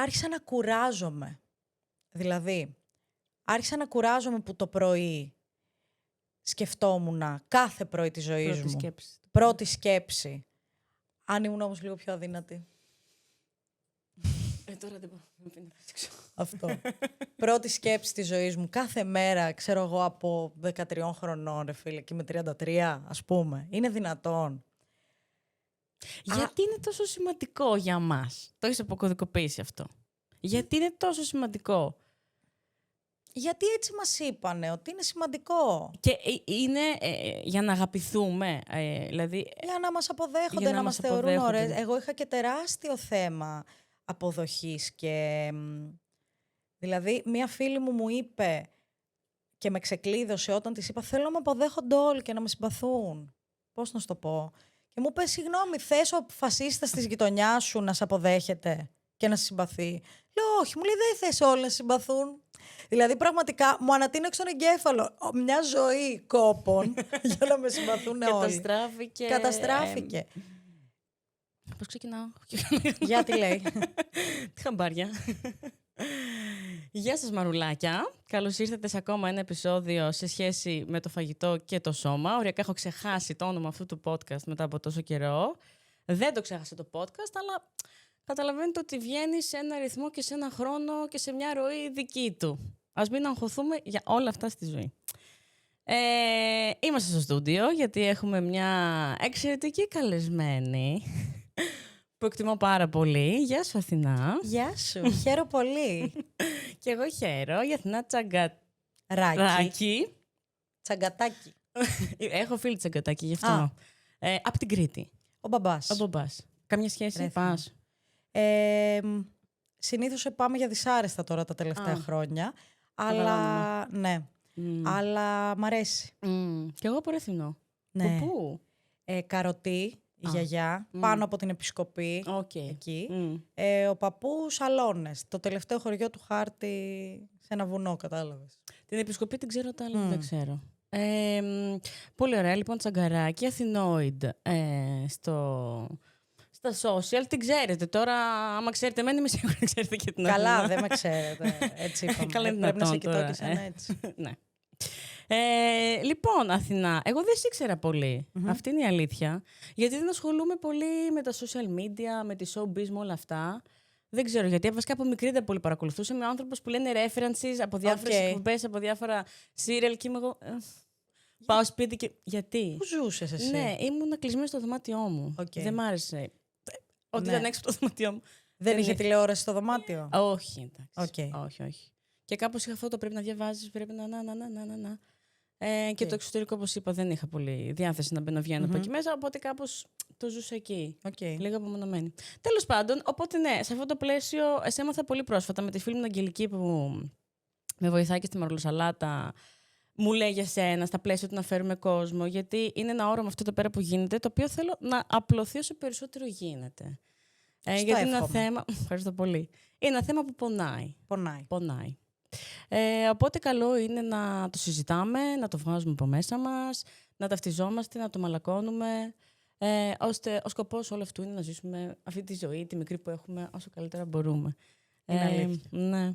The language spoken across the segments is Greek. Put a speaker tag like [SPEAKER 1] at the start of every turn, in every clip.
[SPEAKER 1] άρχισα να κουράζομαι. Δηλαδή, άρχισα να κουράζομαι που το πρωί σκεφτόμουν κάθε πρωί της ζωής μου. Πρώτη σκέψη. Αν ήμουν όμως λίγο πιο αδύνατη.
[SPEAKER 2] Τώρα δεν μπορώ να δείξω.
[SPEAKER 1] Αυτό. Πρώτη σκέψη της ζωής μου. Κάθε μέρα, ξέρω εγώ, από 13 χρονών, ρε φίλε, και με 33, ας πούμε. Είναι δυνατόν?
[SPEAKER 2] Γιατί είναι τόσο σημαντικό για μας? Το έχεις αποκωδικοποιήσει αυτό? Γιατί είναι τόσο σημαντικό?
[SPEAKER 1] Γιατί έτσι μας είπανε ότι είναι σημαντικό.
[SPEAKER 2] Και είναι για να αγαπηθούμε, δηλαδή...
[SPEAKER 1] Για να μας αποδέχονται, να μας θεωρούν ωραίες. Εγώ είχα και τεράστιο θέμα αποδοχής και... Δηλαδή, μία φίλη μου είπε και με ξεκλείδωσε όταν της είπα θέλω να με αποδέχονται όλοι και να με συμπαθούν. Πώς να σου το πω? Και μου είπε, συγγνώμη, θες ο φασίστας της γειτονιάς σου να σε αποδέχεται και να σε συμπαθεί? Λέω, όχι, μου λέει, δεν θες όλοι να σε συμπαθούν. Δηλαδή, πραγματικά, μου ανατείναξε τον εγκέφαλο μια ζωή κόπων για να με συμπαθούν όλοι. Καταστράφηκε.
[SPEAKER 2] Πώς ξεκινάω?
[SPEAKER 1] Γιατί λέει.
[SPEAKER 2] Τι χαμπάρια. Γεια σας μαρουλάκια. Καλώς ήρθατε σε ακόμα ένα επεισόδιο σε σχέση με το φαγητό και το σώμα. Οριακά έχω ξεχάσει το όνομα αυτού του podcast μετά από τόσο καιρό. Δεν το ξέχασα το podcast, αλλά καταλαβαίνετε ότι βγαίνει σε ένα ρυθμό και σε ένα χρόνο και σε μια ροή δική του. Ας μην αγχωθούμε για όλα αυτά στη ζωή. Είμαστε στο στούντιο γιατί έχουμε μια εξαιρετική καλεσμένη που εκτιμώ πάρα πολύ. Γεια σου, Αθηνά.
[SPEAKER 1] Γεια σου, χαίρομαι πολύ.
[SPEAKER 2] Και εγώ χαίρομαι. Η Αθηνά Τσαγκατάκη.
[SPEAKER 1] Τσαγκατάκι.
[SPEAKER 2] Έχω φίλη Τσαγκατάκη, γι' αυτό. Από την Κρήτη.
[SPEAKER 1] Ο μπαμπάς.
[SPEAKER 2] Ο μπαμπάς. Καμιά σχέση, πας?
[SPEAKER 1] Συνήθως πάμε για δυσάρεστα τώρα τα τελευταία χρόνια. Αλλά, ναι. Αλλά μ' αρέσει.
[SPEAKER 2] Και εγώ από Ρεθινό.
[SPEAKER 1] Ναι.
[SPEAKER 2] Πού?
[SPEAKER 1] Καροτή. Η γιαγιά, πάνω από την Επισκοπή, εκεί. Ο παππούς Αλώνες, το τελευταίο χωριό του χάρτη σε ένα βουνό, κατάλαβες.
[SPEAKER 2] Την Επισκοπή την ξέρω, τα άλλα δεν ξέρω. Πολύ ωραία, λοιπόν, Τσαγκαράκη, Αθηνόιντ, στα social, την ξέρετε. Τώρα, άμα ξέρετε εμένα, είμαι σίγουρη να ξέρετε και την άλλη.
[SPEAKER 1] Καλά, δεν με ξέρετε, έτσι είπαμε. Πρέπει να σε κοιτώ και σαν έτσι.
[SPEAKER 2] Ναι. Λοιπόν, Αθηνά, εγώ δεν σε ήξερα πολύ. Αυτή είναι η αλήθεια. Γιατί δεν ασχολούμαι πολύ με τα social media, με τη showbiz, με όλα αυτά. Δεν ξέρω γιατί. Βασικά από μικρή δεν πολύ παρακολουθούσα. Είμαι άνθρωπος που λένε references από διάφορες εκπομπές, από διάφορα serial και είμαι εγώ. Πάω σπίτι και. Γιατί?
[SPEAKER 1] Πού ζούσες εσύ?
[SPEAKER 2] Ναι, ήμουν κλεισμένη στο δωμάτιό μου. Δεν μ' άρεσε. Ότι ήταν έξω από το δωμάτιό μου.
[SPEAKER 1] Δεν είχε τηλεόραση στο δωμάτιο?
[SPEAKER 2] Όχι, εντάξει. Όχι. Και κάπως είχα αυτό το πρέπει να διαβάζεις, πρέπει να. Και το εξωτερικό, όπως είπα, δεν είχα πολύ διάθεση να μπαίνω βγαίνω από εκεί μέσα, οπότε κάπως το ζούσα εκεί. Λίγο απομονωμένη. Τέλος πάντων, οπότε ναι, σε αυτό το πλαίσιο, σε έμαθα πολύ πρόσφατα με τη φίλη μου την Αγγελική που με βοηθάει και στη μαρολοσαλάτα. Μου λέει για σένα, στα πλαίσια του να φέρουμε κόσμο, γιατί είναι ένα όραμα αυτό το πέρα που γίνεται, το οποίο θέλω να απλωθεί όσο περισσότερο γίνεται. Γιατί είναι ένα θέμα. Ευχαριστώ πολύ. Είναι ένα θέμα που πονάει. Οπότε καλό είναι να το συζητάμε, να το βγάζουμε από μέσα μας, να ταυτιζόμαστε, να το μαλακώνουμε, ώστε ο σκοπός όλου αυτού είναι να ζήσουμε αυτή τη ζωή, τη μικρή που έχουμε, όσο καλύτερα μπορούμε.
[SPEAKER 1] Είναι αλήθεια.
[SPEAKER 2] Ναι.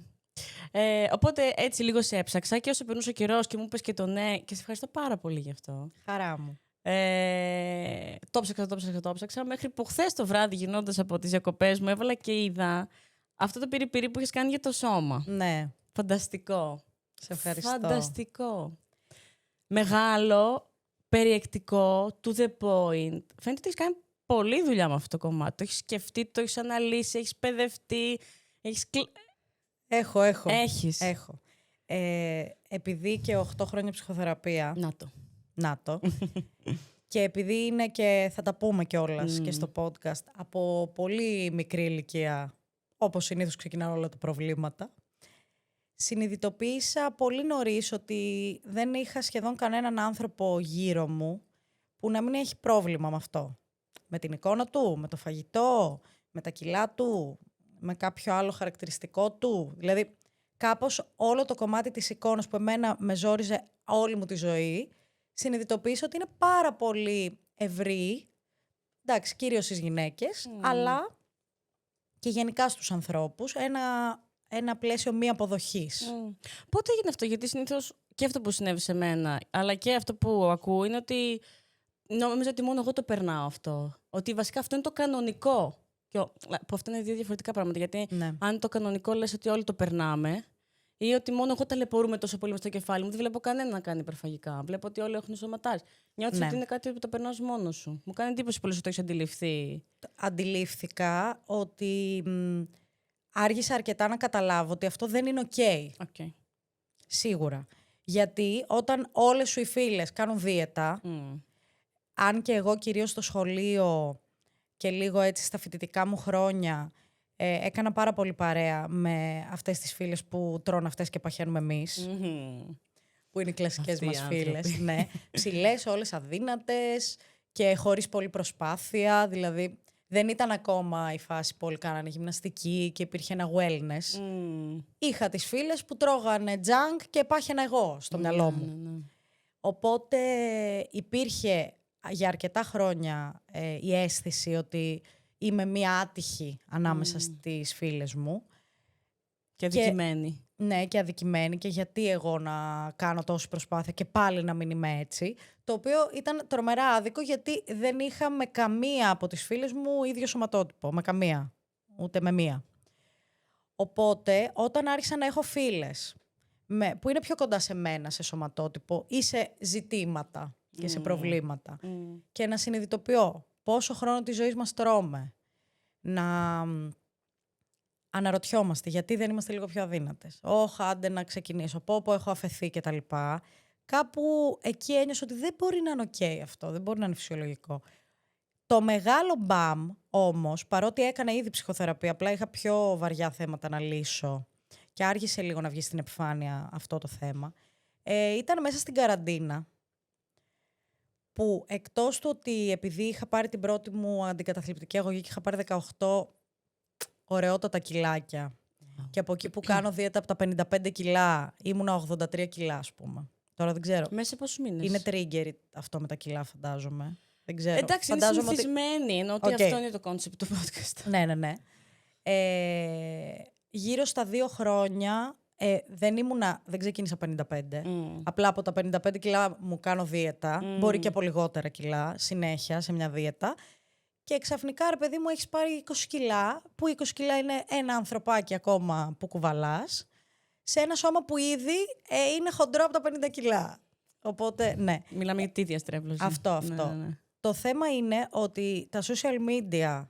[SPEAKER 2] Οπότε έτσι λίγο σε έψαξα και όσο περνούσε ο καιρός και μου είπες και το ναι και σε ευχαριστώ πάρα πολύ γι' αυτό.
[SPEAKER 1] Χαρά μου.
[SPEAKER 2] Το ψάξα μέχρι που χθες το βράδυ γινώντας από τις διακοπές μου έβαλα και είδα αυτό το πιρι-πιρι που έχεις κάνει για το σώμα.
[SPEAKER 1] Ναι.
[SPEAKER 2] Φανταστικό.
[SPEAKER 1] Σε ευχαριστώ.
[SPEAKER 2] Φανταστικό. Μεγάλο, περιεκτικό, to the point. Φαίνεται ότι έχεις κάνει πολλή δουλειά με αυτό το κομμάτι. Το έχεις σκεφτεί, το έχεις αναλύσει, έχεις παιδευτεί.
[SPEAKER 1] Έχω.
[SPEAKER 2] Έχω.
[SPEAKER 1] Επειδή και 8 χρόνια ψυχοθεραπεία.
[SPEAKER 2] Να το.
[SPEAKER 1] Και επειδή είναι και θα τα πούμε κιόλας και στο podcast, από πολύ μικρή ηλικία, όπως συνήθως ξεκινάνε όλα τα προβλήματα, συνειδητοποίησα πολύ νωρίς ότι δεν είχα σχεδόν κανέναν άνθρωπο γύρω μου που να μην έχει πρόβλημα με αυτό. Με την εικόνα του, με το φαγητό, με τα κιλά του, με κάποιο άλλο χαρακτηριστικό του. Δηλαδή, κάπως όλο το κομμάτι της εικόνας που εμένα με ζόριζε όλη μου τη ζωή, συνειδητοποίησα ότι είναι πάρα πολύ ευρύ, εντάξει, κυρίως στις γυναίκες, αλλά και γενικά στους ανθρώπους ένα πλαίσιο μη αποδοχής.
[SPEAKER 2] Πότε έγινε αυτό? Γιατί συνήθως και αυτό που συνέβη σε μένα, αλλά και αυτό που ακούω είναι ότι νομίζω ότι μόνο εγώ το περνάω αυτό. Ότι βασικά αυτό είναι το κανονικό. Που αυτά είναι δύο διαφορετικά πράγματα. Γιατί αν το κανονικό λες ότι όλοι το περνάμε, ή ότι μόνο εγώ ταλαιπωρούμε τόσο πολύ μες στο κεφάλι μου, δεν βλέπω κανένα να κάνει υπερφαγικά. Βλέπω ότι όλοι έχουν σωματάρι. Νιώθεις ότι είναι κάτι που το περνάς μόνος σου. Μου κάνει εντύπωση πολύ ότι το έχεις αντιληφθεί.
[SPEAKER 1] Αντιλήφθηκα ότι άργησα αρκετά να καταλάβω ότι αυτό δεν είναι ok. Σίγουρα. Γιατί όταν όλες σου οι φίλες κάνουν δίαιτα, αν και εγώ κυρίως στο σχολείο και λίγο έτσι στα φοιτητικά μου χρόνια έκανα πάρα πολύ παρέα με αυτές τις φίλες που τρώνε αυτές και παχαίνουμε εμείς. Που είναι οι κλασικές μας φίλες. Ναι. Ψηλές, όλες αδύνατες και χωρίς πολλή προσπάθεια. Δηλαδή δεν ήταν ακόμα η φάση που όλοι κάνανε γυμναστική και υπήρχε ένα wellness. Είχα τις φίλες που τρώγανε junk και πάχαινα εγώ στο μυαλό μου. Οπότε υπήρχε για αρκετά χρόνια η αίσθηση ότι είμαι μία άτυχη ανάμεσα στις φίλες μου.
[SPEAKER 2] Και αδικημένη.
[SPEAKER 1] Ναι, και αδικημένη. Και γιατί εγώ να κάνω τόση προσπάθεια και πάλι να μην είμαι έτσι. Το οποίο ήταν τρομερά άδικο, γιατί δεν είχα με καμία από τις φίλες μου ίδιο σωματότυπο. Με καμία. Ούτε με μία. Οπότε, όταν άρχισα να έχω φίλες που είναι πιο κοντά σε μένα σε σωματότυπο ή σε ζητήματα και σε προβλήματα και να συνειδητοποιώ πόσο χρόνο της ζωής μας τρώμε, να αναρωτιόμαστε γιατί δεν είμαστε λίγο πιο αδύνατες. Άντε να ξεκινήσω, πω έχω αφαιθεί κτλ. Κάπου εκεί ένιωσα ότι δεν μπορεί να είναι ok αυτό, δεν μπορεί να είναι φυσιολογικό. Το μεγάλο μπαμ όμως, παρότι έκανα ήδη ψυχοθεραπεία, απλά είχα πιο βαριά θέματα να λύσω και άργησε λίγο να βγει στην επιφάνεια αυτό το θέμα, ήταν μέσα στην καραντίνα, που εκτός του ότι επειδή είχα πάρει την πρώτη μου αντικαταθλιπτική αγωγή και είχα πάρει 18 ωραιότατα κιλάκια και από εκεί που κάνω δίαιτα από τα 55 κιλά ήμουνα 83 κιλά, ας πούμε. Τώρα δεν ξέρω.
[SPEAKER 2] Μέσα σε πόσους μήνες?
[SPEAKER 1] Είναι trigger αυτό με τα κιλά, φαντάζομαι. Δεν ξέρω.
[SPEAKER 2] Εντάξει, φαντάζομαι είναι συνηθισμένη, ενώ ότι αυτό είναι το concept του podcast.
[SPEAKER 1] Ναι. Γύρω στα 2 χρόνια δεν ξεκίνησα 55. Απλά από τα 55 κιλά μου κάνω δίαιτα. Μπορεί και από λιγότερα κιλά συνέχεια σε μια δίαιτα. Και ξαφνικά, ρε παιδί μου, έχεις πάρει 20 κιλά, που 20 κιλά είναι ένα ανθρωπάκι ακόμα που κουβαλάς, σε ένα σώμα που ήδη είναι χοντρό από τα 50 κιλά. Οπότε, ναι.
[SPEAKER 2] Μιλάμε για τη διαστρέβλωση.
[SPEAKER 1] Αυτό. Ναι. Το θέμα είναι ότι τα social media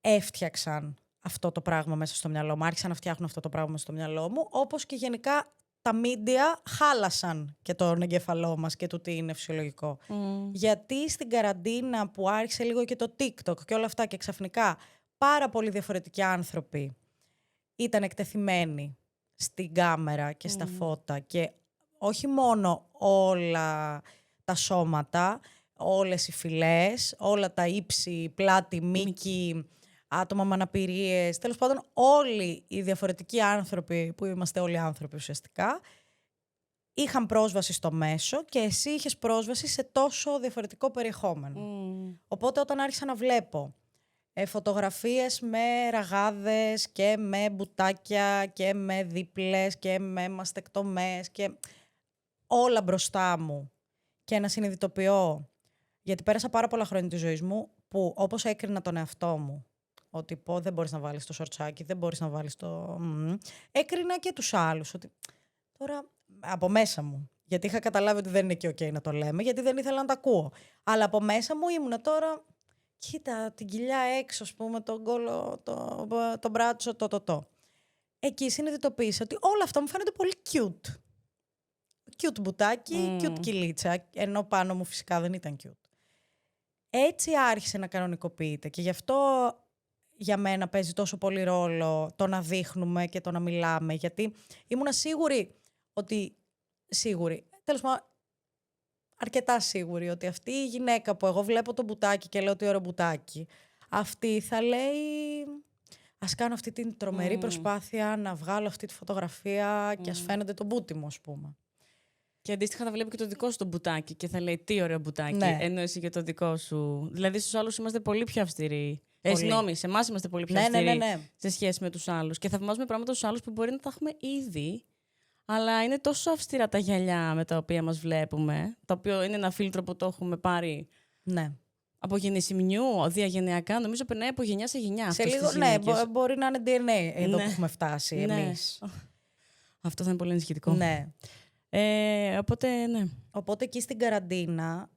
[SPEAKER 1] έφτιαξαν αυτό το πράγμα μέσα στο μυαλό μου, άρχισαν να φτιάχνουν αυτό το πράγμα μέσα στο μυαλό μου, όπως και γενικά τα media χάλασαν και τον εγκέφαλό μας και το τι είναι φυσιολογικό. Γιατί στην καραντίνα που άρχισε λίγο και το TikTok και όλα αυτά και ξαφνικά πάρα πολύ διαφορετικοί άνθρωποι ήταν εκτεθειμένοι στην κάμερα και στα φώτα και όχι μόνο όλα τα σώματα, όλες οι φυλές, όλα τα ύψη, πλάτη, μήκη, άτομα με αναπηρίες, τέλος πάντων όλοι οι διαφορετικοί άνθρωποι, που είμαστε όλοι άνθρωποι ουσιαστικά, είχαν πρόσβαση στο μέσο και εσύ είχες πρόσβαση σε τόσο διαφορετικό περιεχόμενο. Οπότε όταν άρχισα να βλέπω φωτογραφίες με ραγάδες και με μπουτάκια και με δίπλες και με μαστεκτομές και όλα μπροστά μου και να συνειδητοποιώ, γιατί πέρασα πάρα πολλά χρόνια της ζωής μου που όπως έκρινα τον εαυτό μου, ότι δεν μπορείς να βάλεις το σορτσάκι, δεν μπορείς να βάλεις το... Έκρινα και τους άλλους, ότι τώρα από μέσα μου, γιατί είχα καταλάβει ότι δεν είναι και ok να το λέμε, γιατί δεν ήθελα να τα ακούω. Αλλά από μέσα μου ήμουνα τώρα, κοίτα την κοιλιά έξω, ας πούμε, τον κόλο, το μπράτσο, το. Εκεί συνειδητοποίησα ότι όλα αυτά μου φαίνονται πολύ cute. Cute μπουτάκι, cute κυλίτσα, ενώ πάνω μου φυσικά δεν ήταν cute. Έτσι άρχισε να κανονικοποιείται και γι' αυτό για μένα παίζει τόσο πολύ ρόλο το να δείχνουμε και το να μιλάμε, γιατί ήμουνα τέλος πάντων αρκετά σίγουρη ότι αυτή η γυναίκα που εγώ βλέπω το μπουτάκι και λέω τι ωραίο μπουτάκι, αυτή θα λέει ας κάνω αυτή την τρομερή προσπάθεια να βγάλω αυτή τη φωτογραφία και ας φαίνεται το μπούτι μου, ας πούμε.
[SPEAKER 2] Και αντίστοιχα θα βλέπει και το δικό σου το μπουτάκι και θα λέει τι ωραίο μπουτάκι, ενώ εσύ και το δικό σου. Δηλαδή στους άλλους είμαστε πολύ πιο αυστηροί Συγγνώμη, σε εμάς είμαστε πολύ πιο αυστηροί σε σχέση με τους άλλους. Και θαυμάζουμε πράγματα στους άλλους που μπορεί να τα έχουμε ήδη, αλλά είναι τόσο αυστηρά τα γυαλιά με τα οποία μας βλέπουμε, το οποίο είναι ένα φίλτρο που το έχουμε πάρει.
[SPEAKER 1] Ναι.
[SPEAKER 2] Από γεννησιμιού, διαγενειακά, νομίζω περνάει από γενιά σε γενιά.
[SPEAKER 1] Σε λίγο, ναι, μπορεί να είναι DNA εδώ που έχουμε φτάσει εμείς.
[SPEAKER 2] Αυτό θα είναι πολύ ενισχυτικό.
[SPEAKER 1] Ναι.
[SPEAKER 2] Οπότε, ναι.
[SPEAKER 1] Οπότε εκεί στην καραντίνα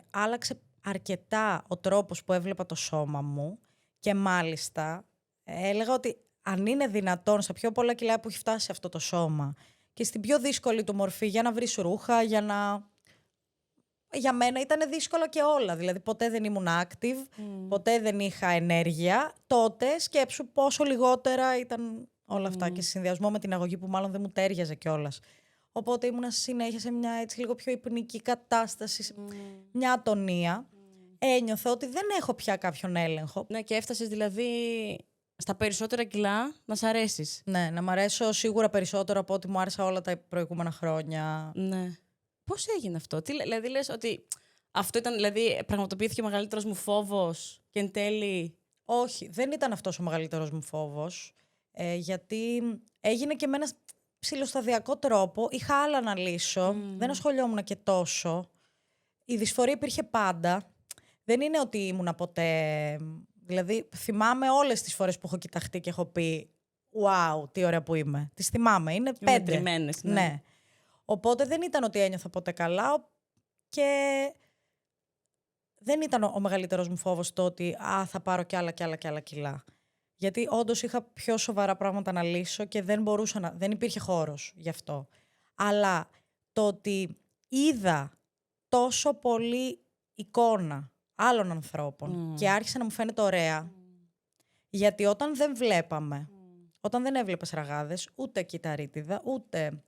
[SPEAKER 1] άλλαξε αρκετά ο τρόπος που έβλεπα το σώμα μου και μάλιστα έλεγα ότι αν είναι δυνατόν στα πιο πολλά κιλά που έχει φτάσει αυτό το σώμα και στην πιο δύσκολη του μορφή για να βρεις ρούχα, για μένα ήταν δύσκολο και όλα. Δηλαδή ποτέ δεν ήμουν active, ποτέ δεν είχα ενέργεια. Τότε σκέψου πόσο λιγότερα ήταν όλα αυτά και σε συνδυασμό με την αγωγή που μάλλον δεν μου τέριαζε κιόλας. Οπότε ήμουνα συνέχεια σε μια έτσι λίγο πιο υπνική κατάσταση, μια ατονία. Ένιωθα ότι δεν έχω πια κάποιον έλεγχο.
[SPEAKER 2] Ναι, και έφτασες δηλαδή στα περισσότερα κιλά να σ' αρέσεις.
[SPEAKER 1] Ναι, να μ' αρέσω σίγουρα περισσότερο από ό,τι μου άρεσα όλα τα προηγούμενα χρόνια.
[SPEAKER 2] Ναι. Πώς έγινε αυτό? Δηλαδή λες ότι αυτό ήταν, δηλαδή πραγματοποιήθηκε ο μεγαλύτερος μου φόβος και εν τέλει...
[SPEAKER 1] Όχι, δεν ήταν αυτός ο μεγαλύτερος μου φόβος, γιατί έγινε και με ένα ψιλοσταδιακό τρόπο. Είχα άλλα να λύσω, δεν ασχολιόμουν και τόσο. Η δυσφορία υπήρχε πάντα. Δεν είναι ότι ήμουνα ποτέ... Δηλαδή θυμάμαι όλες τις φορές που έχω κοιταχτεί και έχω πει «Wow, τι ωραία που είμαι». Τις θυμάμαι, είναι 5.
[SPEAKER 2] Μετρημένες,
[SPEAKER 1] ναι. Οπότε δεν ήταν ότι ένιωθα ποτέ καλά και δεν ήταν ο μεγαλύτερος μου φόβος το ότι θα πάρω κι άλλα κιλά. Γιατί όντως είχα πιο σοβαρά πράγματα να λύσω και δεν υπήρχε χώρος γι' αυτό. Αλλά το ότι είδα τόσο πολύ εικόνα άλλων ανθρώπων και άρχισε να μου φαίνεται ωραία, γιατί όταν δεν βλέπαμε, όταν δεν έβλεπες ραγάδες, ούτε κυταρίτιδα,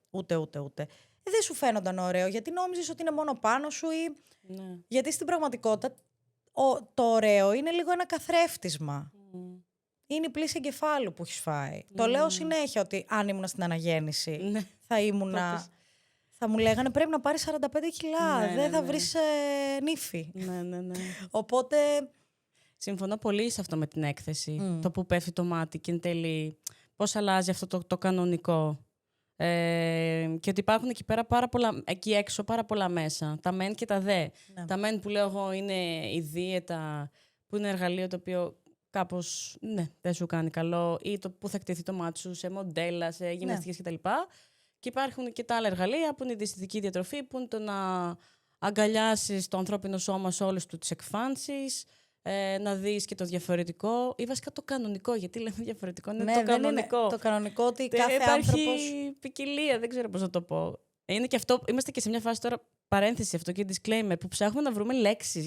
[SPEAKER 1] ούτε, δεν σου φαίνονταν ωραίο, γιατί νόμιζες ότι είναι μόνο πάνω σου ή...
[SPEAKER 2] Ναι.
[SPEAKER 1] Γιατί στην πραγματικότητα το ωραίο είναι λίγο ένα καθρέφτισμα. Είναι η πλήση εγκεφάλου που έχεις φάει. Το λέω συνέχεια ότι αν ήμουν στην αναγέννηση θα ήμουνα... Θα μου λέγανε πρέπει να πάρεις 45 κιλά, δεν θα βρεις νύφη.
[SPEAKER 2] Ναι.
[SPEAKER 1] Οπότε...
[SPEAKER 2] Συμφωνώ πολύ σε αυτό με την έκθεση. Το που πέφτει το μάτι και εν τέλει πώς αλλάζει αυτό το κανονικό. Και ότι υπάρχουν εκεί πέρα εκεί έξω πάρα πολλά μέσα. Τα μεν και τα δε. Ναι. Τα μεν που λέω εγώ είναι η δίαιτα, που είναι εργαλείο το οποίο κάπως δεν σου κάνει καλό, ή το που θα κτηθεί το μάτι σου σε μοντέλα, σε γυμναστικές κτλ. Και υπάρχουν και τα άλλα εργαλεία που είναι η διαισθητική διατροφή, που είναι το να αγκαλιάσεις το ανθρώπινο σώμα σε όλες του τις εκφάνσεις, να δεις και το διαφορετικό ή βασικά το κανονικό, γιατί λέμε διαφορετικό, είναι το κανονικό.
[SPEAKER 1] Είναι το κανονικό ότι κάθε άνθρωπος...
[SPEAKER 2] Υπάρχει ποικιλία, δεν ξέρω πώς να το πω. Είναι και αυτό, είμαστε και σε μια φάση τώρα, παρένθεση αυτό και disclaimer, που ψάχνουμε να βρούμε λέξεις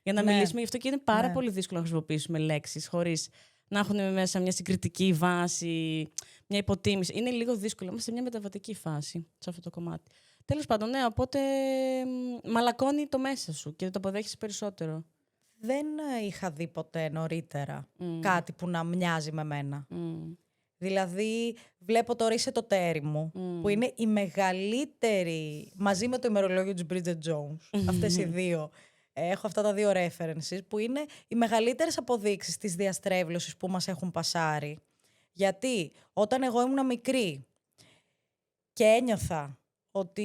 [SPEAKER 2] για να μιλήσουμε γι' αυτό και είναι πάρα πολύ δύσκολο να χρησιμοποιήσουμε λέξεις χωρίς να έχουν μέσα μια συγκριτική βάση, μια υποτίμηση. Είναι λίγο δύσκολο, είμαστε σε μια μεταβατική φάση σε αυτό το κομμάτι. Τέλος πάντων, ναι, οπότε μαλακώνει το μέσα σου και το αποδέχεσαι περισσότερο.
[SPEAKER 1] Δεν είχα δει ποτέ νωρίτερα κάτι που να μοιάζει με μένα. Δηλαδή, βλέπω τώρα Είσαι το τέρι μου, που είναι η μεγαλύτερη, μαζί με το ημερολόγιο της Bridget Jones, αυτές οι δύο. Έχω αυτά τα δύο references, που είναι οι μεγαλύτερες αποδείξεις της διαστρέβλωσης που μας έχουν πασάρει. Γιατί όταν εγώ ήμουν μικρή και ένιωθα ότι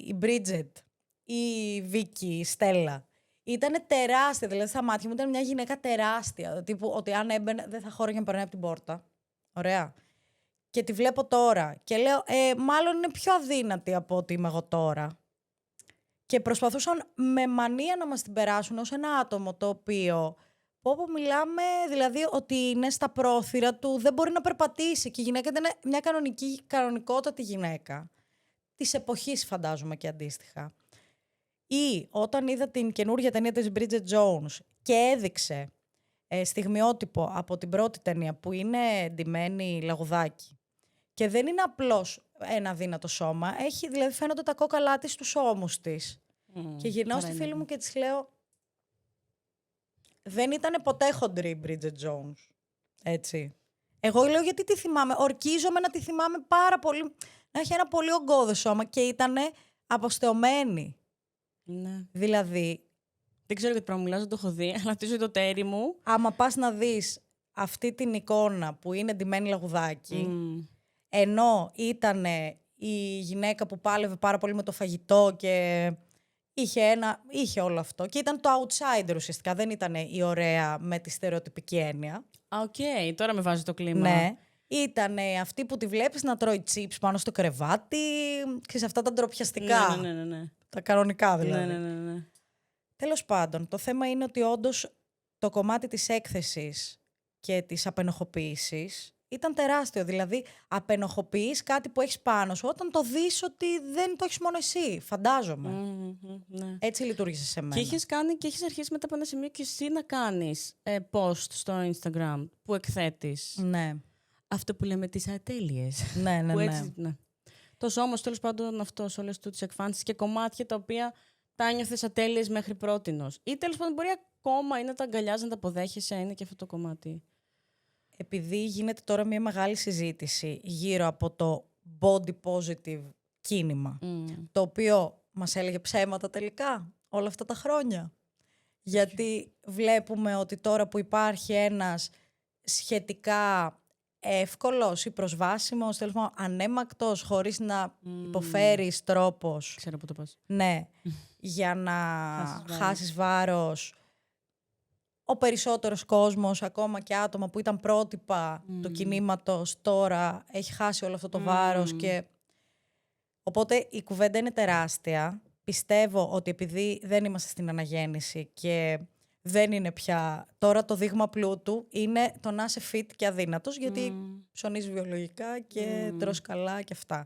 [SPEAKER 1] η Bridget ή η Vicky, η Στέλλα, ήταν τεράστια, δηλαδή στα μάτια μου ήταν μια γυναίκα τεράστια, τύπου ότι αν έμπαινε δεν θα χώραγε να περνάει από την πόρτα. Ωραία. Και τη βλέπω τώρα και λέω, μάλλον είναι πιο αδύνατη από ό,τι είμαι εγώ τώρα. Και προσπαθούσαν με μανία να μας την περάσουν ως ένα άτομο το οποίο, όπου μιλάμε δηλαδή ότι είναι στα πρόθυρα του, δεν μπορεί να περπατήσει και η γυναίκα ήταν μια κανονικότατη γυναίκα. Της εποχής φαντάζομαι και αντίστοιχα. Ή όταν είδα την καινούργια ταινία της Bridget Jones και έδειξε στιγμιότυπο από την πρώτη ταινία που είναι ντυμένη λαγουδάκι και δεν είναι απλώς ένα αδύνατο σώμα, δηλαδή φαίνονται τα κόκαλά της στους ώμους της. Και γυρνάω στη φίλη μου και της λέω δεν ήταν ποτέ χοντρή η Bridget Jones. Έτσι. Εγώ λέω γιατί τη θυμάμαι, ορκίζομαι να τη θυμάμαι πάρα πολύ, να έχει ένα πολύ ογκώδες σώμα και ήταν αποστεωμένη.
[SPEAKER 2] Ναι.
[SPEAKER 1] Δηλαδή,
[SPEAKER 2] Δεν ξέρω γιατί πράγμα μιλάς, δεν το έχω δει, αλλά αυτή το τέρι μου.
[SPEAKER 1] Άμα πας να δεις αυτή την εικόνα που είναι ντυμένη λαγουδάκι, ενώ ήταν η γυναίκα που πάλευε πάρα πολύ με το φαγητό και είχε όλο αυτό. Και ήταν το outsider ουσιαστικά, δεν ήταν η ωραία με τη στερεοτυπική έννοια.
[SPEAKER 2] Οκ, τώρα με βάζει το κλίμα.
[SPEAKER 1] Ναι. Ήταν αυτή που τη βλέπεις να τρώει chips πάνω στο κρεβάτι, ξέρεις, αυτά τα ντροπιαστικά.
[SPEAKER 2] Ναι.
[SPEAKER 1] Τα κανονικά δηλαδή.
[SPEAKER 2] Ναι.
[SPEAKER 1] Τέλος πάντων, το θέμα είναι ότι όντως το κομμάτι της έκθεσης και της απενοχοποίησης ήταν τεράστιο. Δηλαδή, απενοχοποιείς κάτι που έχεις πάνω σου όταν το δεις ότι δεν το έχεις μόνο εσύ, φαντάζομαι.
[SPEAKER 2] Ναι.
[SPEAKER 1] Έτσι λειτουργήσε σε μένα.
[SPEAKER 2] Και έχεις αρχίσει μετά από ένα σημείο και εσύ να κάνεις post στο Instagram που εκθέτεις.
[SPEAKER 1] Ναι.
[SPEAKER 2] Αυτό που λέμε τις ατέλειες.
[SPEAKER 1] Ναι.
[SPEAKER 2] Ναι. Το σώμα, τέλος πάντων, αυτό, όλες τις εκφάνσεις και κομμάτια τα οποία τα ένιωθες ατέλειες μέχρι πρότινος. Ή τέλος πάντων μπορεί ακόμα ή να τα αγκαλιάζει, να τα αποδέχεσαι, είναι και αυτό το κομμάτι.
[SPEAKER 1] Επειδή γίνεται τώρα μια μεγάλη συζήτηση γύρω από το body positive κίνημα, το οποίο μας έλεγε ψέματα τελικά όλα αυτά τα χρόνια. Γιατί βλέπουμε ότι τώρα που υπάρχει ένας σχετικά εύκολος ή προσβάσιμος, τέλος πάντων ανέμακτος, χωρίς να υποφέρεις τρόπος.
[SPEAKER 2] Ξέρω που το πας.
[SPEAKER 1] Ναι, για να χάσεις βάρος. Ο περισσότερος κόσμος, ακόμα και άτομα που ήταν πρότυπα του κινήματος, τώρα έχει χάσει όλο αυτό το βάρος. Και... Οπότε η κουβέντα είναι τεράστια. Πιστεύω ότι επειδή δεν είμαστε στην αναγέννηση και δεν είναι πια... Τώρα το δείγμα πλούτου είναι το να είσαι fit και αδύνατος, γιατί ψωνίζεις βιολογικά και τρως καλά και αυτά.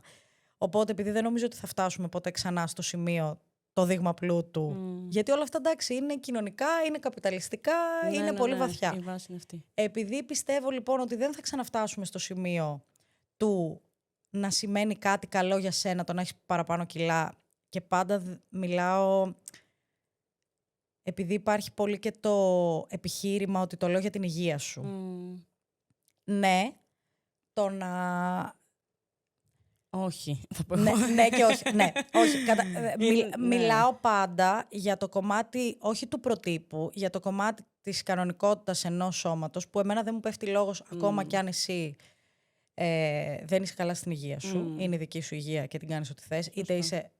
[SPEAKER 1] Οπότε επειδή δεν νομίζω ότι θα φτάσουμε ποτέ ξανά στο σημείο το δείγμα πλούτου, γιατί όλα αυτά εντάξει είναι κοινωνικά, είναι καπιταλιστικά, είναι πολύ βαθιά.
[SPEAKER 2] Η βάση είναι αυτή.
[SPEAKER 1] Επειδή πιστεύω λοιπόν ότι δεν θα ξαναφτάσουμε στο σημείο του να σημαίνει κάτι καλό για σένα το να έχεις παραπάνω κιλά, και πάντα μιλάω... Επειδή υπάρχει πολύ και το επιχείρημα ότι το λέω για την υγεία σου. Ναι, το να...
[SPEAKER 2] Όχι.
[SPEAKER 1] Ναι και όχι. Ναι, όχι. Μιλάω πάντα για το κομμάτι, όχι του προτύπου, για το κομμάτι της κανονικότητας ενός σώματος, που εμένα δεν μου πέφτει λόγος ακόμα κι αν εσύ δεν είσαι καλά στην υγεία σου. Είναι η δική σου υγεία και την κάνεις ό,τι θες. Είτε είσαι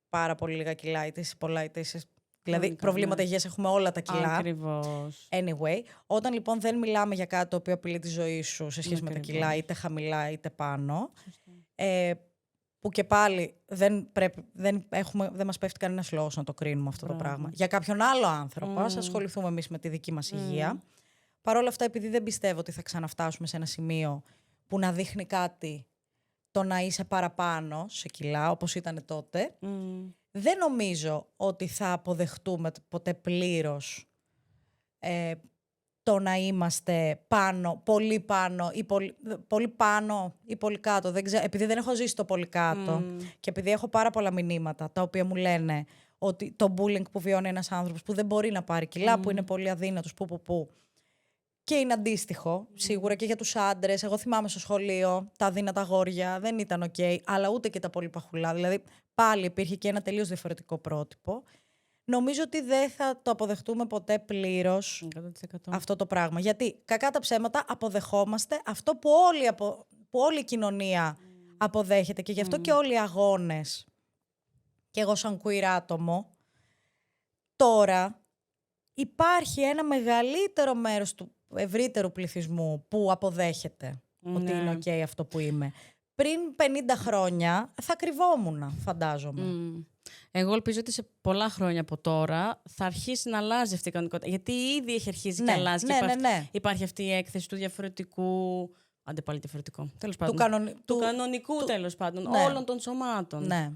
[SPEAKER 1] πάρα πολύ λίγα κιλά, είτε είσαι πολλά, είτε είσαι... Δηλαδή, προβλήματα υγείας έχουμε όλα τα κιλά.
[SPEAKER 2] Ακριβώς.
[SPEAKER 1] Anyway, όταν λοιπόν δεν μιλάμε για κάτι το οποίο απειλεί τη ζωή σου σε σχέση με τα κιλά, είτε χαμηλά είτε πάνω, που και πάλι δεν μας πέφτει κανένας λόγος να το κρίνουμε αυτό το πράγμα. Για κάποιον άλλο άνθρωπο, ας ασχοληθούμε εμείς με τη δική μας υγεία. Παρ' όλα αυτά, επειδή δεν πιστεύω ότι θα ξαναφτάσουμε σε ένα σημείο που να δείχνει κάτι το να είσαι παραπάνω σε κιλά, όπως ήταν τότε, δεν νομίζω ότι θα αποδεχτούμε ποτέ πλήρως το να είμαστε πάνω, πολύ πάνω ή πολύ κάτω. Δεν ξέρω, επειδή δεν έχω ζήσει το πολύ κάτω και επειδή έχω πάρα πολλά μηνύματα τα οποία μου λένε ότι το bullying που βιώνει ένας άνθρωπος που δεν μπορεί να πάρει κιλά, που είναι πολύ αδύνατος, που. Και είναι αντίστοιχο, σίγουρα και για τους άντρες. Εγώ θυμάμαι στο σχολείο τα αδύνατα αγόρια δεν ήταν ok, αλλά ούτε και τα πολύ παχουλά. Δηλαδή πάλι υπήρχε και ένα τελείως διαφορετικό πρότυπο. Νομίζω ότι δεν θα το αποδεχτούμε ποτέ πλήρως
[SPEAKER 2] 100%.
[SPEAKER 1] αυτό το πράγμα. Γιατί κακά τα ψέματα αποδεχόμαστε αυτό που όλη η κοινωνία αποδέχεται. Και γι' αυτό και όλοι οι αγώνες, και εγώ σαν queer άτομο, τώρα υπάρχει ένα μεγαλύτερο μέρος του ευρύτερου πληθυσμού που αποδέχεται ότι είναι ok αυτό που είμαι. Πριν 50 χρόνια θα κρυβόμουν, φαντάζομαι.
[SPEAKER 2] Εγώ ελπίζω ότι σε πολλά χρόνια από τώρα θα αρχίσει να αλλάζει αυτή η κανονικότητα. Γιατί ήδη έχει αρχίσει και αλλάζει. Υπάρχει αυτή η έκθεση του διαφορετικού. Άντε πάλι διαφορετικό. Τέλος πάντων. Του κανονικού τέλος πάντων. Όλων των σωμάτων.
[SPEAKER 1] Ναι.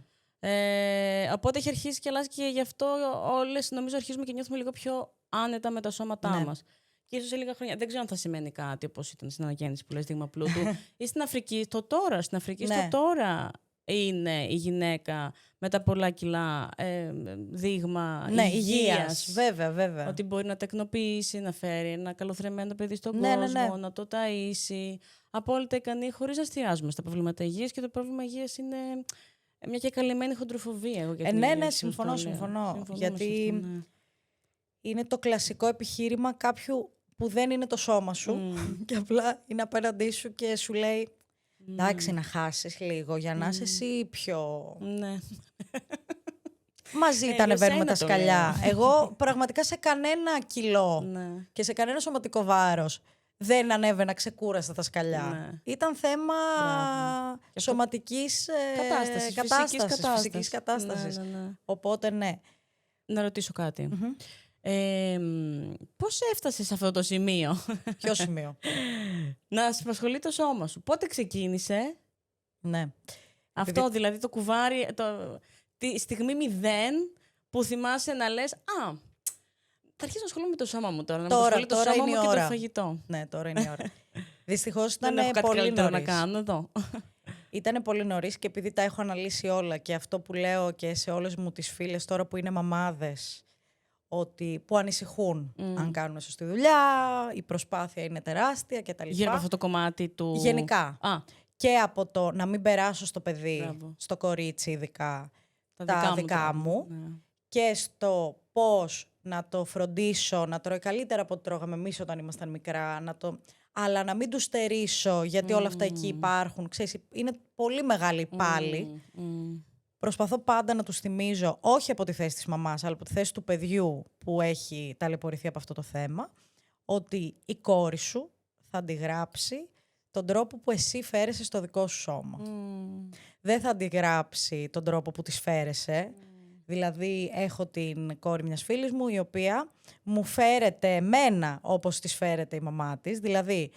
[SPEAKER 2] Οπότε έχει αρχίσει και αλλάζει και γι' αυτό όλες νομίζω αρχίζουμε και νιώθουμε λίγο πιο άνετα με τα σώματά μας. Και ίσως σε λίγα χρόνια. Δεν ξέρω αν θα σημαίνει κάτι όπως ήταν στην αναγέννηση που λες δείγμα πλούτου. Ή στην Αφρική, στο τώρα. Στην Αφρική, στο τώρα είναι η γυναίκα με τα πολλά κιλά δείγμα υγείας.
[SPEAKER 1] Βέβαια.
[SPEAKER 2] Ότι μπορεί να τεκνοποιήσει, να φέρει ένα καλοθρεμμένο παιδί στον κόσμο, να το ταΐσει. Απόλυτα ικανή, χωρίς να εστιάζουμε στα προβλήματα υγείας. Και το πρόβλημα υγείας είναι μια και καλυμμένη χοντροφοβία.
[SPEAKER 1] Ναι, συμφωνώ. Γιατί είναι το κλασικό επιχείρημα κάποιου που δεν είναι το σώμα σου και απλά είναι απέναντί σου και σου λέει εντάξει, να χάσεις λίγο για να είσαι εσύ πιο...
[SPEAKER 2] Ναι.
[SPEAKER 1] Μαζί τα ανεβαίνουμε τα σκαλιά. Εγώ πραγματικά σε κανένα κιλό και σε κανένα σωματικό βάρος δεν ανέβαινα ξεκούραστα τα σκαλιά. Ναι. Ήταν θέμα σωματικής φυσικής κατάστασης. Ναι. Οπότε ναι.
[SPEAKER 2] Να ρωτήσω κάτι. Πώς έφτασες σε αυτό το σημείο?
[SPEAKER 1] Ποιο σημείο?
[SPEAKER 2] Να σε απασχολεί το σώμα σου. Πότε ξεκίνησε?
[SPEAKER 1] Ναι.
[SPEAKER 2] Αυτό δηλαδή το κουβάρι, τη στιγμή 0 που θυμάσαι να λες θα αρχίσω να ασχολούμαι με το σώμα μου τώρα. Να με ασχολεί το σώμα μου και το φαγητό.
[SPEAKER 1] Ναι, τώρα είναι η ώρα. Δυστυχώς ήταν
[SPEAKER 2] πολύ νωρίς. Να κάνω εδώ.
[SPEAKER 1] Ήτανε πολύ νωρίς και επειδή τα έχω αναλύσει όλα και αυτό που λέω και σε όλες μου τις φίλες τώρα που είναι μαμάδες, ότι που ανησυχούν αν κάνουν σωστή δουλειά, η προσπάθεια είναι τεράστια κτλ.
[SPEAKER 2] Γύρω από αυτό το κομμάτι του...
[SPEAKER 1] Γενικά. Και από το να μην περάσω στο παιδί, στο κορίτσι ειδικά, τα δικά μου και στο πώς να το φροντίσω, να τρώει καλύτερα από ό,τι τρώγαμε εμείς όταν ήμασταν μικρά, αλλά να μην του στερήσω γιατί όλα αυτά εκεί υπάρχουν. Ξέρεις, είναι πολύ μεγάλη πάλι. Προσπαθώ πάντα να τους θυμίζω, όχι από τη θέση της μαμάς, αλλά από τη θέση του παιδιού που έχει ταλαιπωρηθεί από αυτό το θέμα, ότι η κόρη σου θα αντιγράψει τον τρόπο που εσύ φέρεσαι στο δικό σου σώμα. Δεν θα αντιγράψει τον τρόπο που της φέρεσαι. Δηλαδή, έχω την κόρη μιας φίλης μου, η οποία μου φέρεται εμένα όπως της φέρεται η μαμά της. Δηλαδή,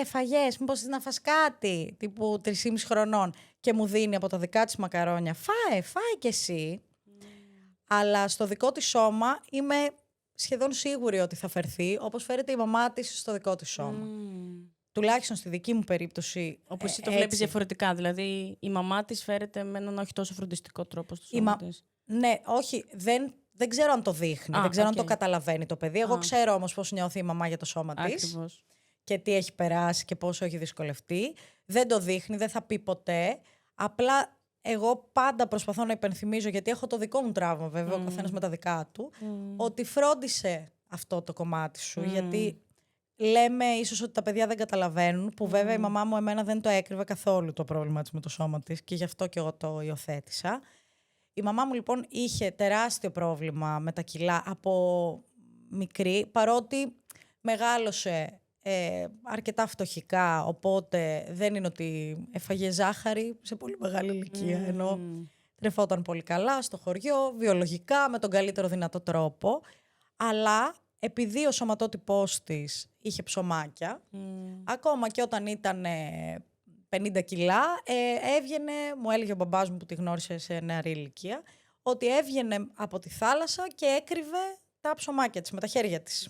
[SPEAKER 1] φαγές, μήπως να φας κάτι, τύπου 3,5 χρονών, και μου δίνει από τα δικά της μακαρόνια. Φάε κι εσύ. Αλλά στο δικό της σώμα είμαι σχεδόν σίγουρη ότι θα φερθεί όπως φέρεται η μαμά της στο δικό της σώμα. Τουλάχιστον στη δική μου περίπτωση.
[SPEAKER 2] Όπως εσύ το βλέπεις διαφορετικά. Δηλαδή η μαμά της φέρεται με έναν όχι τόσο φροντιστικό τρόπο στο σώμα της.
[SPEAKER 1] Ναι, όχι. Δεν ξέρω αν το δείχνει. Δεν ξέρω αν το καταλαβαίνει το παιδί. Εγώ ξέρω όμως πώς νιώθει η μαμά για το σώμα της. Και τι έχει περάσει και πόσο έχει δυσκολευτεί. Δεν το δείχνει, δεν θα πει ποτέ. Απλά εγώ πάντα προσπαθώ να υπενθυμίζω, γιατί έχω το δικό μου τραύμα βέβαια, ο καθένας με τα δικά του, ότι φρόντισε αυτό το κομμάτι σου. Γιατί λέμε ίσως ότι τα παιδιά δεν καταλαβαίνουν, που βέβαια η μαμά μου εμένα δεν το έκρυβε καθόλου το πρόβλημα της με το σώμα της και γι' αυτό και εγώ το υιοθέτησα. Η μαμά μου λοιπόν είχε τεράστιο πρόβλημα με τα κιλά από μικρή, παρότι μεγάλωσε αρκετά φτωχικά, οπότε δεν είναι ότι έφαγε ζάχαρη σε πολύ μεγάλη ηλικία, ενώ τρεφόταν πολύ καλά στο χωριό, βιολογικά, με τον καλύτερο δυνατό τρόπο, αλλά επειδή ο σωματότυπός της είχε ψωμάκια, ακόμα και όταν ήταν 50 κιλά, έβγαινε, μου έλεγε ο μπαμπάς μου που τη γνώρισε σε νεαρή ηλικία, ότι έβγαινε από τη θάλασσα και έκρυβε τα ψωμάκια της με τα χέρια της.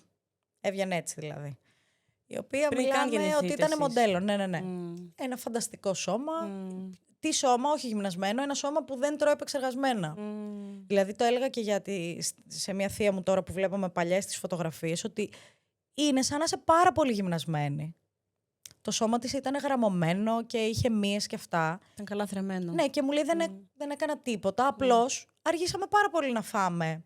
[SPEAKER 1] Έβγαινε έτσι δηλαδή. Η οποία μιλάμε ότι ήταν μοντέλο. Ναι. Ένα φανταστικό σώμα. Τι σώμα, όχι γυμνασμένο, ένα σώμα που δεν τρώει επεξεργασμένα. Δηλαδή το έλεγα και γιατί σε μια θεία μου τώρα που βλέπαμε παλιές τις φωτογραφίες, ότι είναι σαν να είσαι πάρα πολύ γυμνασμένη. Το σώμα της ήταν γραμμωμένο και είχε μύες και αυτά.
[SPEAKER 2] Ήταν καλά θρεμμένο.
[SPEAKER 1] Ναι, και μου λέει δεν έκανα τίποτα. Απλώς αργήσαμε πάρα πολύ να φάμε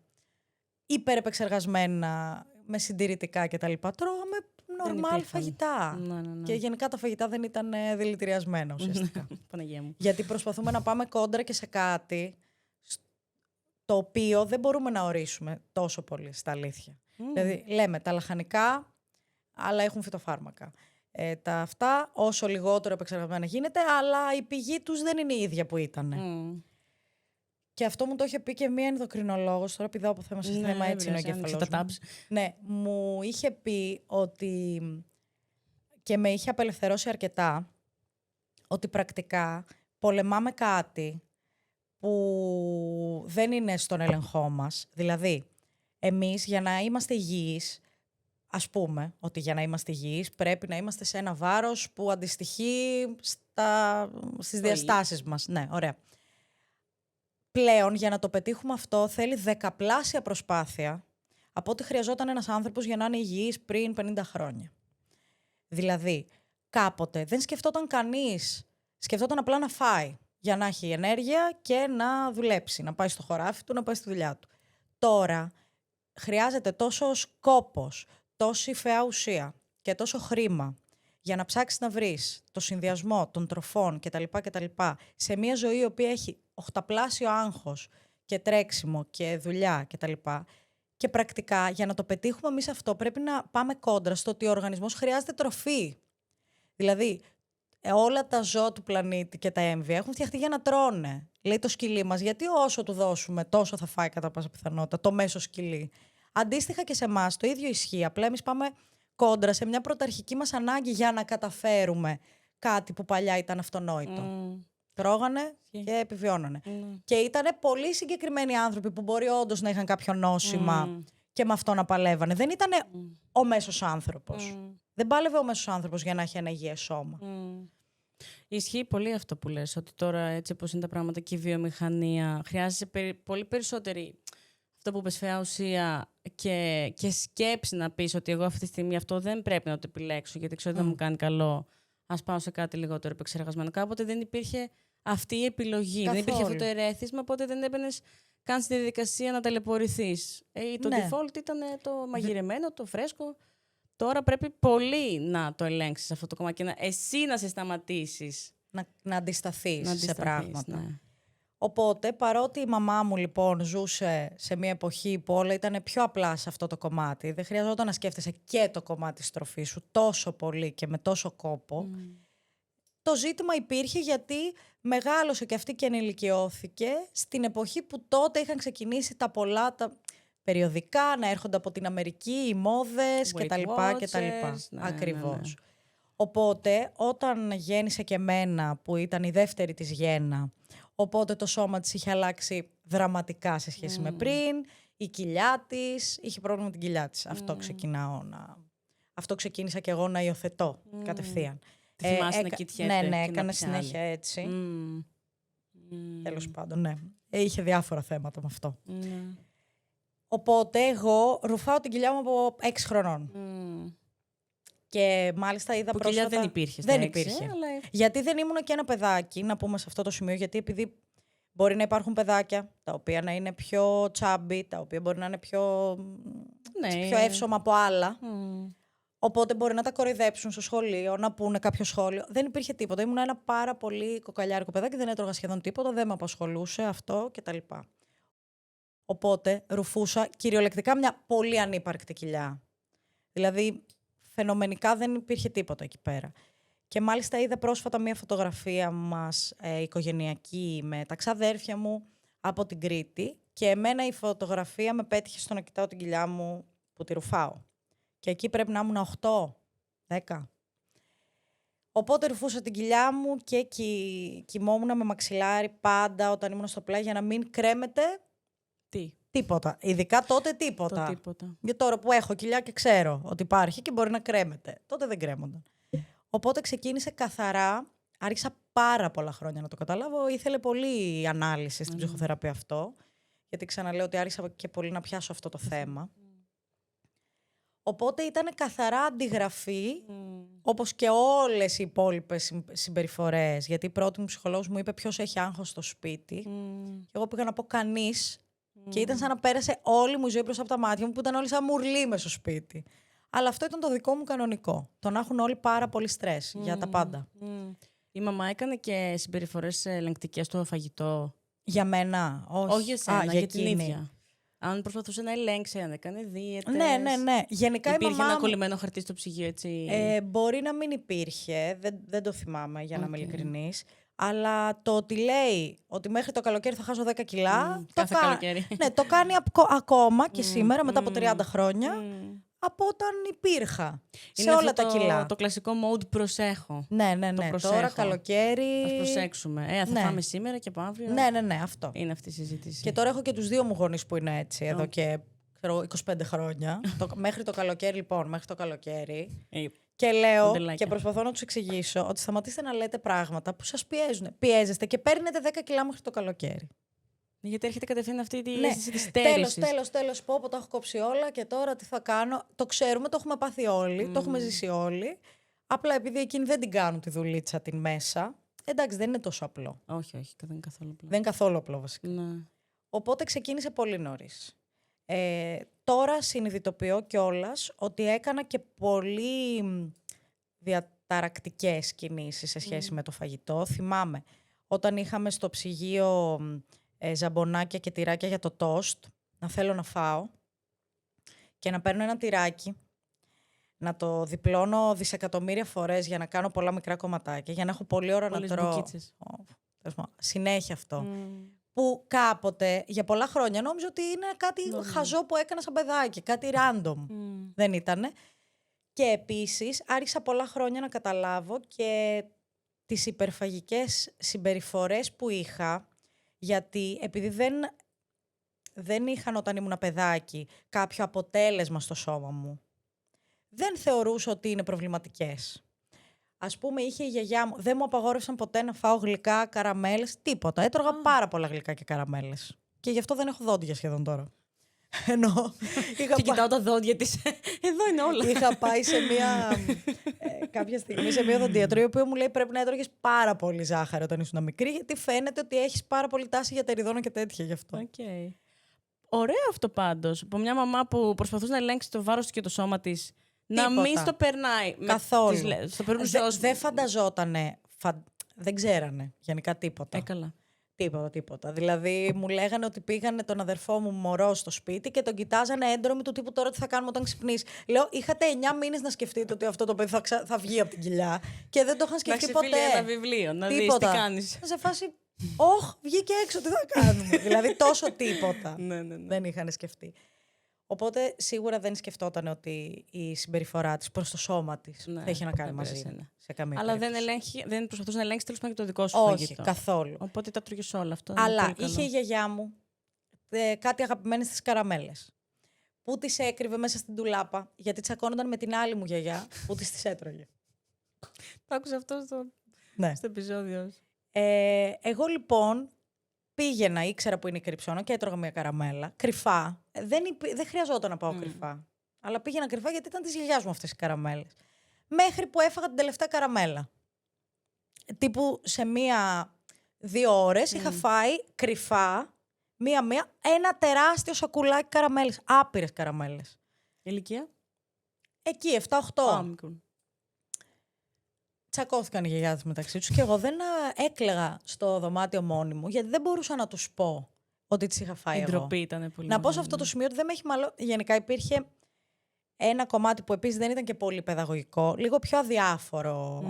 [SPEAKER 1] υπερεπεξεργασμένα, με συντηρητικά κτλ. Τρώγαμε νορμάλ φαγητά. Ναι. Και γενικά τα φαγητά δεν ήταν δηλητηριασμένα ουσιαστικά.
[SPEAKER 2] Παναγία μου.
[SPEAKER 1] Γιατί προσπαθούμε να πάμε κόντρα και σε κάτι το οποίο δεν μπορούμε να ορίσουμε τόσο πολύ στα αλήθεια. Δηλαδή λέμε τα λαχανικά, αλλά έχουν φυτοφάρμακα. Τα αυτά όσο λιγότερο επεξεργασμένα γίνεται, αλλά η πηγή τους δεν είναι η ίδια που ήταν. Και αυτό μου το είχε πει και μία ενδοκρινολόγος, τώρα πηδάω από θέμα σε θέμα, έτσι είναι ο εγκέφαλός μου. Ναι, μου είχε πει ότι, και με είχε απελευθερώσει αρκετά, ότι πρακτικά πολεμάμε κάτι που δεν είναι στον έλεγχό μας. Δηλαδή, εμείς για να είμαστε υγιείς, ας πούμε ότι για να είμαστε υγιείς πρέπει να είμαστε σε ένα βάρος που αντιστοιχεί στις διαστάσεις μας. Ναι, ωραία. Πλέον, για να το πετύχουμε αυτό, θέλει δεκαπλάσια προσπάθεια από ό,τι χρειαζόταν ένας άνθρωπος για να είναι υγιής πριν 50 χρόνια. Δηλαδή, κάποτε δεν σκεφτόταν κανείς, σκεφτόταν απλά να φάει για να έχει ενέργεια και να δουλέψει, να πάει στο χωράφι του, να πάει στη δουλειά του. Τώρα, χρειάζεται τόσος κόπος, τόση φαιά ουσία και τόσο χρήμα για να ψάξεις να βρεις το συνδυασμό των τροφών κτλ. Σε μια ζωή η οποία έχει 8πλάσιο άγχος και τρέξιμο και δουλειά κτλ. Και πρακτικά για να το πετύχουμε εμείς αυτό πρέπει να πάμε κόντρα στο ότι ο οργανισμός χρειάζεται τροφή. Δηλαδή όλα τα ζώα του πλανήτη και τα έμβια έχουν φτιαχτεί για να τρώνε. Λέει το σκυλί μας, γιατί όσο του δώσουμε τόσο θα φάει κατά πάσα πιθανότητα το μέσο σκυλί. Αντίστοιχα και σε εμάς το ίδιο ισχύει, απλά εμείς πάμε κόντρα σε μια πρωταρχική μας ανάγκη για να καταφέρουμε κάτι που παλιά ήταν αυτονόητο. Τρώγανε και επιβιώνανε. Και ήταν πολύ συγκεκριμένοι άνθρωποι που μπορεί όντως να είχαν κάποιο νόσημα και με αυτό να παλεύανε. Δεν ήταν ο μέσος άνθρωπος. Δεν πάλευε ο μέσος άνθρωπος για να έχει ένα υγιές σώμα.
[SPEAKER 2] Ισχύει πολύ αυτό που λες, ότι τώρα έτσι όπως είναι τα πράγματα και η βιομηχανία χρειάζεται πολύ περισσότερη, αυτό που πες, φαιά ουσία και σκέψη να πεις ότι εγώ αυτή τη στιγμή αυτό δεν πρέπει να το επιλέξω γιατί ξέρω ότι θα μου κάνει καλό. Ας πάω σε κάτι λιγότερο επεξεργασμένο. Κάποτε δεν υπήρχε αυτή η επιλογή. Καθόλου. Δεν υπήρχε αυτό το ερέθισμα, οπότε δεν έμπαινες καν στη διαδικασία να ταλαιπωρηθείς. Το default ήταν το μαγειρεμένο, το φρέσκο. Τώρα πρέπει πολύ να το ελέγξεις αυτό το κομμάτι και εσύ να σε σταματήσεις.
[SPEAKER 1] Να αντισταθείς σε πράγματα.
[SPEAKER 2] Ναι.
[SPEAKER 1] Οπότε, παρότι η μαμά μου λοιπόν ζούσε σε μια εποχή που όλα ήταν πιο απλά σε αυτό το κομμάτι, δεν χρειαζόταν να σκέφτεσαι και το κομμάτι της τροφής σου τόσο πολύ και με τόσο κόπο, το ζήτημα υπήρχε γιατί μεγάλωσε και αυτή και ενηλικιώθηκε στην εποχή που τότε είχαν ξεκινήσει τα πολλά περιοδικά να έρχονται από την Αμερική, οι μόδες κτλ.
[SPEAKER 2] Ναι,
[SPEAKER 1] Ακριβώς.
[SPEAKER 2] Ναι.
[SPEAKER 1] Οπότε, όταν γέννησε και εμένα, που ήταν η δεύτερη της γέννα, οπότε το σώμα της είχε αλλάξει δραματικά σε σχέση με πριν, η κοιλιά της, είχε πρόβλημα με την κοιλιά της. Αυτό ξεκίνησα και εγώ να υιοθετώ κατευθείαν.
[SPEAKER 2] Τη θυμάσαι να κοιτιέται.
[SPEAKER 1] Ναι, έκανε συνέχεια έτσι. Τέλος πάντων, ναι. Είχε διάφορα θέματα με αυτό. Οπότε εγώ ρουφάω την κοιλιά μου από 6 χρονών. Και μάλιστα είδα πρόσφατα...
[SPEAKER 2] Κοιλιά δεν υπήρχε.
[SPEAKER 1] Δεν υπήρχε. Αλλά... Γιατί δεν ήμουν και ένα παιδάκι, να πούμε σε αυτό το σημείο, γιατί επειδή μπορεί να υπάρχουν παιδάκια τα οποία να είναι πιο τσάμπι, τα οποία μπορεί να είναι πιο εύσωμα από άλλα. Οπότε μπορεί να τα κοροϊδέψουν στο σχολείο, να πούνε κάποιο σχόλιο. Δεν υπήρχε τίποτα. Ήμουν ένα πάρα πολύ κοκαλιάρικο παιδάκι, δεν έτρωγα σχεδόν τίποτα, δεν με απασχολούσε αυτό κτλ. Οπότε ρουφούσα κυριολεκτικά μια πολύ ανύπαρκτη κοιλιά. Δηλαδή, φαινομενικά δεν υπήρχε τίποτα εκεί πέρα. Και μάλιστα είδα πρόσφατα μια φωτογραφία μας οικογενειακή με τα ξαδέρφια μου από την Κρήτη και εμένα η φωτογραφία με πέτυχε στο να κοιτάω την κοιλιά μου που τη ρουφάω. Και εκεί πρέπει να ήμουν 8, 10. Οπότε ρουφούσα την κοιλιά μου και κοιμόμουν με μαξιλάρι πάντα όταν ήμουν στο πλάι για να μην κρέμεται τίποτα. Ειδικά τότε τίποτα. Για τώρα που έχω κοιλιά και ξέρω ότι υπάρχει και μπορεί να κρέμεται. Τότε δεν κρέμονταν. Οπότε ξεκίνησε καθαρά. Άρχισα πάρα πολλά χρόνια να το καταλάβω. Ήθελε πολύ ανάλυση στην ψυχοθεραπεία αυτό. Γιατί ξαναλέω ότι άρχισα και πολύ να πιάσω αυτό το θέμα. Οπότε ήταν καθαρά αντιγραφή, όπως και όλες οι υπόλοιπες συμπεριφορές. Γιατί η πρώτη μου ψυχολόγος μου είπε ποιος έχει άγχος στο σπίτι. Και εγώ πήγα να πω κανείς. Και ήταν σαν να πέρασε όλη μου η ζωή μπροστά από τα μάτια μου, που ήταν όλοι σαν μουρλί μες στο σπίτι. Αλλά αυτό ήταν το δικό μου κανονικό. Το να έχουν όλοι πάρα πολύ στρες για τα πάντα.
[SPEAKER 2] Η μαμά έκανε και συμπεριφορές ελεγκτικές στο φαγητό.
[SPEAKER 1] Για μένα, όχι.
[SPEAKER 2] Όχι για σένα, για την ίδια. Αν προσπαθούσε να ελέγξει, αν έκανε δίαιτες.
[SPEAKER 1] Ναι. Γενικά
[SPEAKER 2] υπήρχε ένα κολλημένο χαρτί στο ψυγείο, έτσι.
[SPEAKER 1] Μπορεί να μην υπήρχε. Δεν το θυμάμαι, για να είμαι ειλικρινής. Αλλά το ότι λέει ότι μέχρι το καλοκαίρι θα χάσω 10 κιλά.
[SPEAKER 2] Κάθε καλοκαίρι.
[SPEAKER 1] Ναι, το κάνει ακόμα και σήμερα, μετά από 30 χρόνια. Από όταν υπήρχα.
[SPEAKER 2] Είναι
[SPEAKER 1] σε όλα τα κιλά.
[SPEAKER 2] Το κλασικό mode προσέχω.
[SPEAKER 1] Ναι. Τώρα καλοκαίρι.
[SPEAKER 2] Ας προσέξουμε. Θα φάμε σήμερα και από αύριο.
[SPEAKER 1] Ναι, αυτό.
[SPEAKER 2] Είναι αυτή η συζήτηση.
[SPEAKER 1] Και τώρα έχω και τους δύο μου γονείς που είναι έτσι εδώ και 25 χρόνια. Μέχρι το καλοκαίρι, λοιπόν. Μέχρι το καλοκαίρι. Και λέω και προσπαθώ να τους εξηγήσω ότι σταματήστε να λέτε πράγματα που σας πιέζουν. Πιέζεστε και παίρνετε 10 κιλά μέχρι το καλοκαίρι.
[SPEAKER 2] Γιατί έρχεται κατευθείαν αυτή η αίσθηση της στέρησης.
[SPEAKER 1] Τέλος, πω, τα έχω κόψει όλα και τώρα τι θα κάνω. Το ξέρουμε, το έχουμε πάθει όλοι, το έχουμε ζήσει όλοι. Απλά επειδή εκείνοι δεν την κάνουν τη δουλίτσα την μέσα, εντάξει, δεν είναι τόσο απλό.
[SPEAKER 2] Όχι, δεν είναι καθόλου απλό.
[SPEAKER 1] Δεν είναι καθόλου απλό βασικά.
[SPEAKER 2] Ναι.
[SPEAKER 1] Οπότε ξεκίνησε πολύ νωρίς. τώρα συνειδητοποιώ κιόλας ότι έκανα και πολύ διαταρακτικές κινήσεις σε σχέση με το φαγητό. Θυμάμαι, όταν είχαμε στο ψυγείο ζαμπονάκια και τυράκια για το τόστ, να θέλω να φάω και να παίρνω ένα τυράκι, να το διπλώνω δισεκατομμύρια φορές για να κάνω πολλά μικρά κομματάκια, για να έχω πολλή ώρα να τρώω. Συνέχεια αυτό. Που κάποτε, για πολλά χρόνια, νόμιζα ότι είναι κάτι χαζό που έκανα σαν παιδάκι, κάτι random. Δεν ήτανε. Και επίσης άρχισα πολλά χρόνια να καταλάβω και τις υπερφαγικές συμπεριφορές που είχα, γιατί επειδή δεν είχαν όταν ήμουν παιδάκι κάποιο αποτέλεσμα στο σώμα μου, δεν θεωρούσα ότι είναι προβληματικές. Ας πούμε, είχε η γιαγιά μου, δεν μου απαγόρευσαν ποτέ να φάω γλυκά, καραμέλες, τίποτα. Έτρωγα πάρα πολλά γλυκά και καραμέλες. Και γι' αυτό δεν έχω δόντια σχεδόν τώρα. Ενώ
[SPEAKER 2] και κοιτάω τα δόντια της. Εδώ είναι όλα.
[SPEAKER 1] Είχα πάει σε κάποια στιγμή σε μια οδοντίατρο, η οποία μου λέει πρέπει να έτρωγες πάρα πολύ ζάχαρη όταν ήσουν μικρή, γιατί φαίνεται ότι έχεις πάρα πολύ τάση για τεριδόνα και τέτοια γι' αυτό.
[SPEAKER 2] Okay. Ωραίο αυτό πάντως. Από μια μαμά που προσπαθούσε να ελέγξει το βάρος και το σώμα της.
[SPEAKER 1] Τίποτα.
[SPEAKER 2] Να μην στο περνάει.
[SPEAKER 1] Καθόλου. Δεν φανταζότανε. Δεν ξέρανε γενικά τίποτα.
[SPEAKER 2] Καλά.
[SPEAKER 1] Τίποτα. Δηλαδή μου λέγανε ότι πήγανε τον αδερφό μου μωρό στο σπίτι και τον κοιτάζανε έντρομοι του τύπου τώρα τι θα κάνουμε όταν ξυπνήσει. Λέω, είχατε 9 μήνες να σκεφτείτε ότι αυτό το παιδί θα βγει από την κοιλιά και δεν το είχαν σκεφτεί ποτέ.
[SPEAKER 2] Να ένα βιβλίο, να δεις τι κάνεις.
[SPEAKER 1] Να σε φάση, βγήκε έξω, τι θα κάνουμε. Δηλαδή τόσο τίποτα δεν είχαν σκεφτεί. Οπότε σίγουρα δεν σκεφτόταν ότι η συμπεριφορά της προς το σώμα της θα είχε να κάνει μαζί. Σε καμία
[SPEAKER 2] αλλά δεν προσπαθούσε να ελέγξει τέλος πάντων και το δικό σου φαγητό.
[SPEAKER 1] Όχι, καθόλου.
[SPEAKER 2] Οπότε τα τρώγες όλα αυτό.
[SPEAKER 1] Αλλά είχε η γιαγιά μου κάτι αγαπημένες στις καραμέλες. Που τις έκρυβε μέσα στην τουλάπα, γιατί τσακώνονταν με την άλλη μου γιαγιά που τις έτρωγε.
[SPEAKER 2] Το άκουσα αυτό στο επεισόδιο.
[SPEAKER 1] Εγώ λοιπόν πήγαινα, ήξερα που είναι η κρυψώνα και έτρωγα μια καραμέλα. Κρυφά. Δεν χρειαζόταν να πάω κρυφά. Αλλά πήγαινα κρυφά γιατί ήταν της γιαγιάς μου αυτές οι καραμέλες. Μέχρι που έφαγα την τελευταία καραμέλα. Τύπου σε 1-2 ώρες είχα φάει κρυφά ένα τεράστιο σακουλάκι καραμέλες. Άπειρες καραμέλες.
[SPEAKER 2] Ηλικία?
[SPEAKER 1] Εκεί, 7-8. Τσακώθηκαν οι γιαγιάδες μεταξύ τους και εγώ δεν έκλαιγα στο δωμάτιο μόνη μου, γιατί δεν μπορούσα να τους πω ότι τις είχα φάει εγώ.
[SPEAKER 2] Η ντροπή ήταν πολύ.
[SPEAKER 1] Να πω σε αυτό το σημείο ότι δεν με έχει γενικά υπήρχε ένα κομμάτι που επίσης δεν ήταν και πολύ παιδαγωγικό, λίγο πιο αδιάφορο.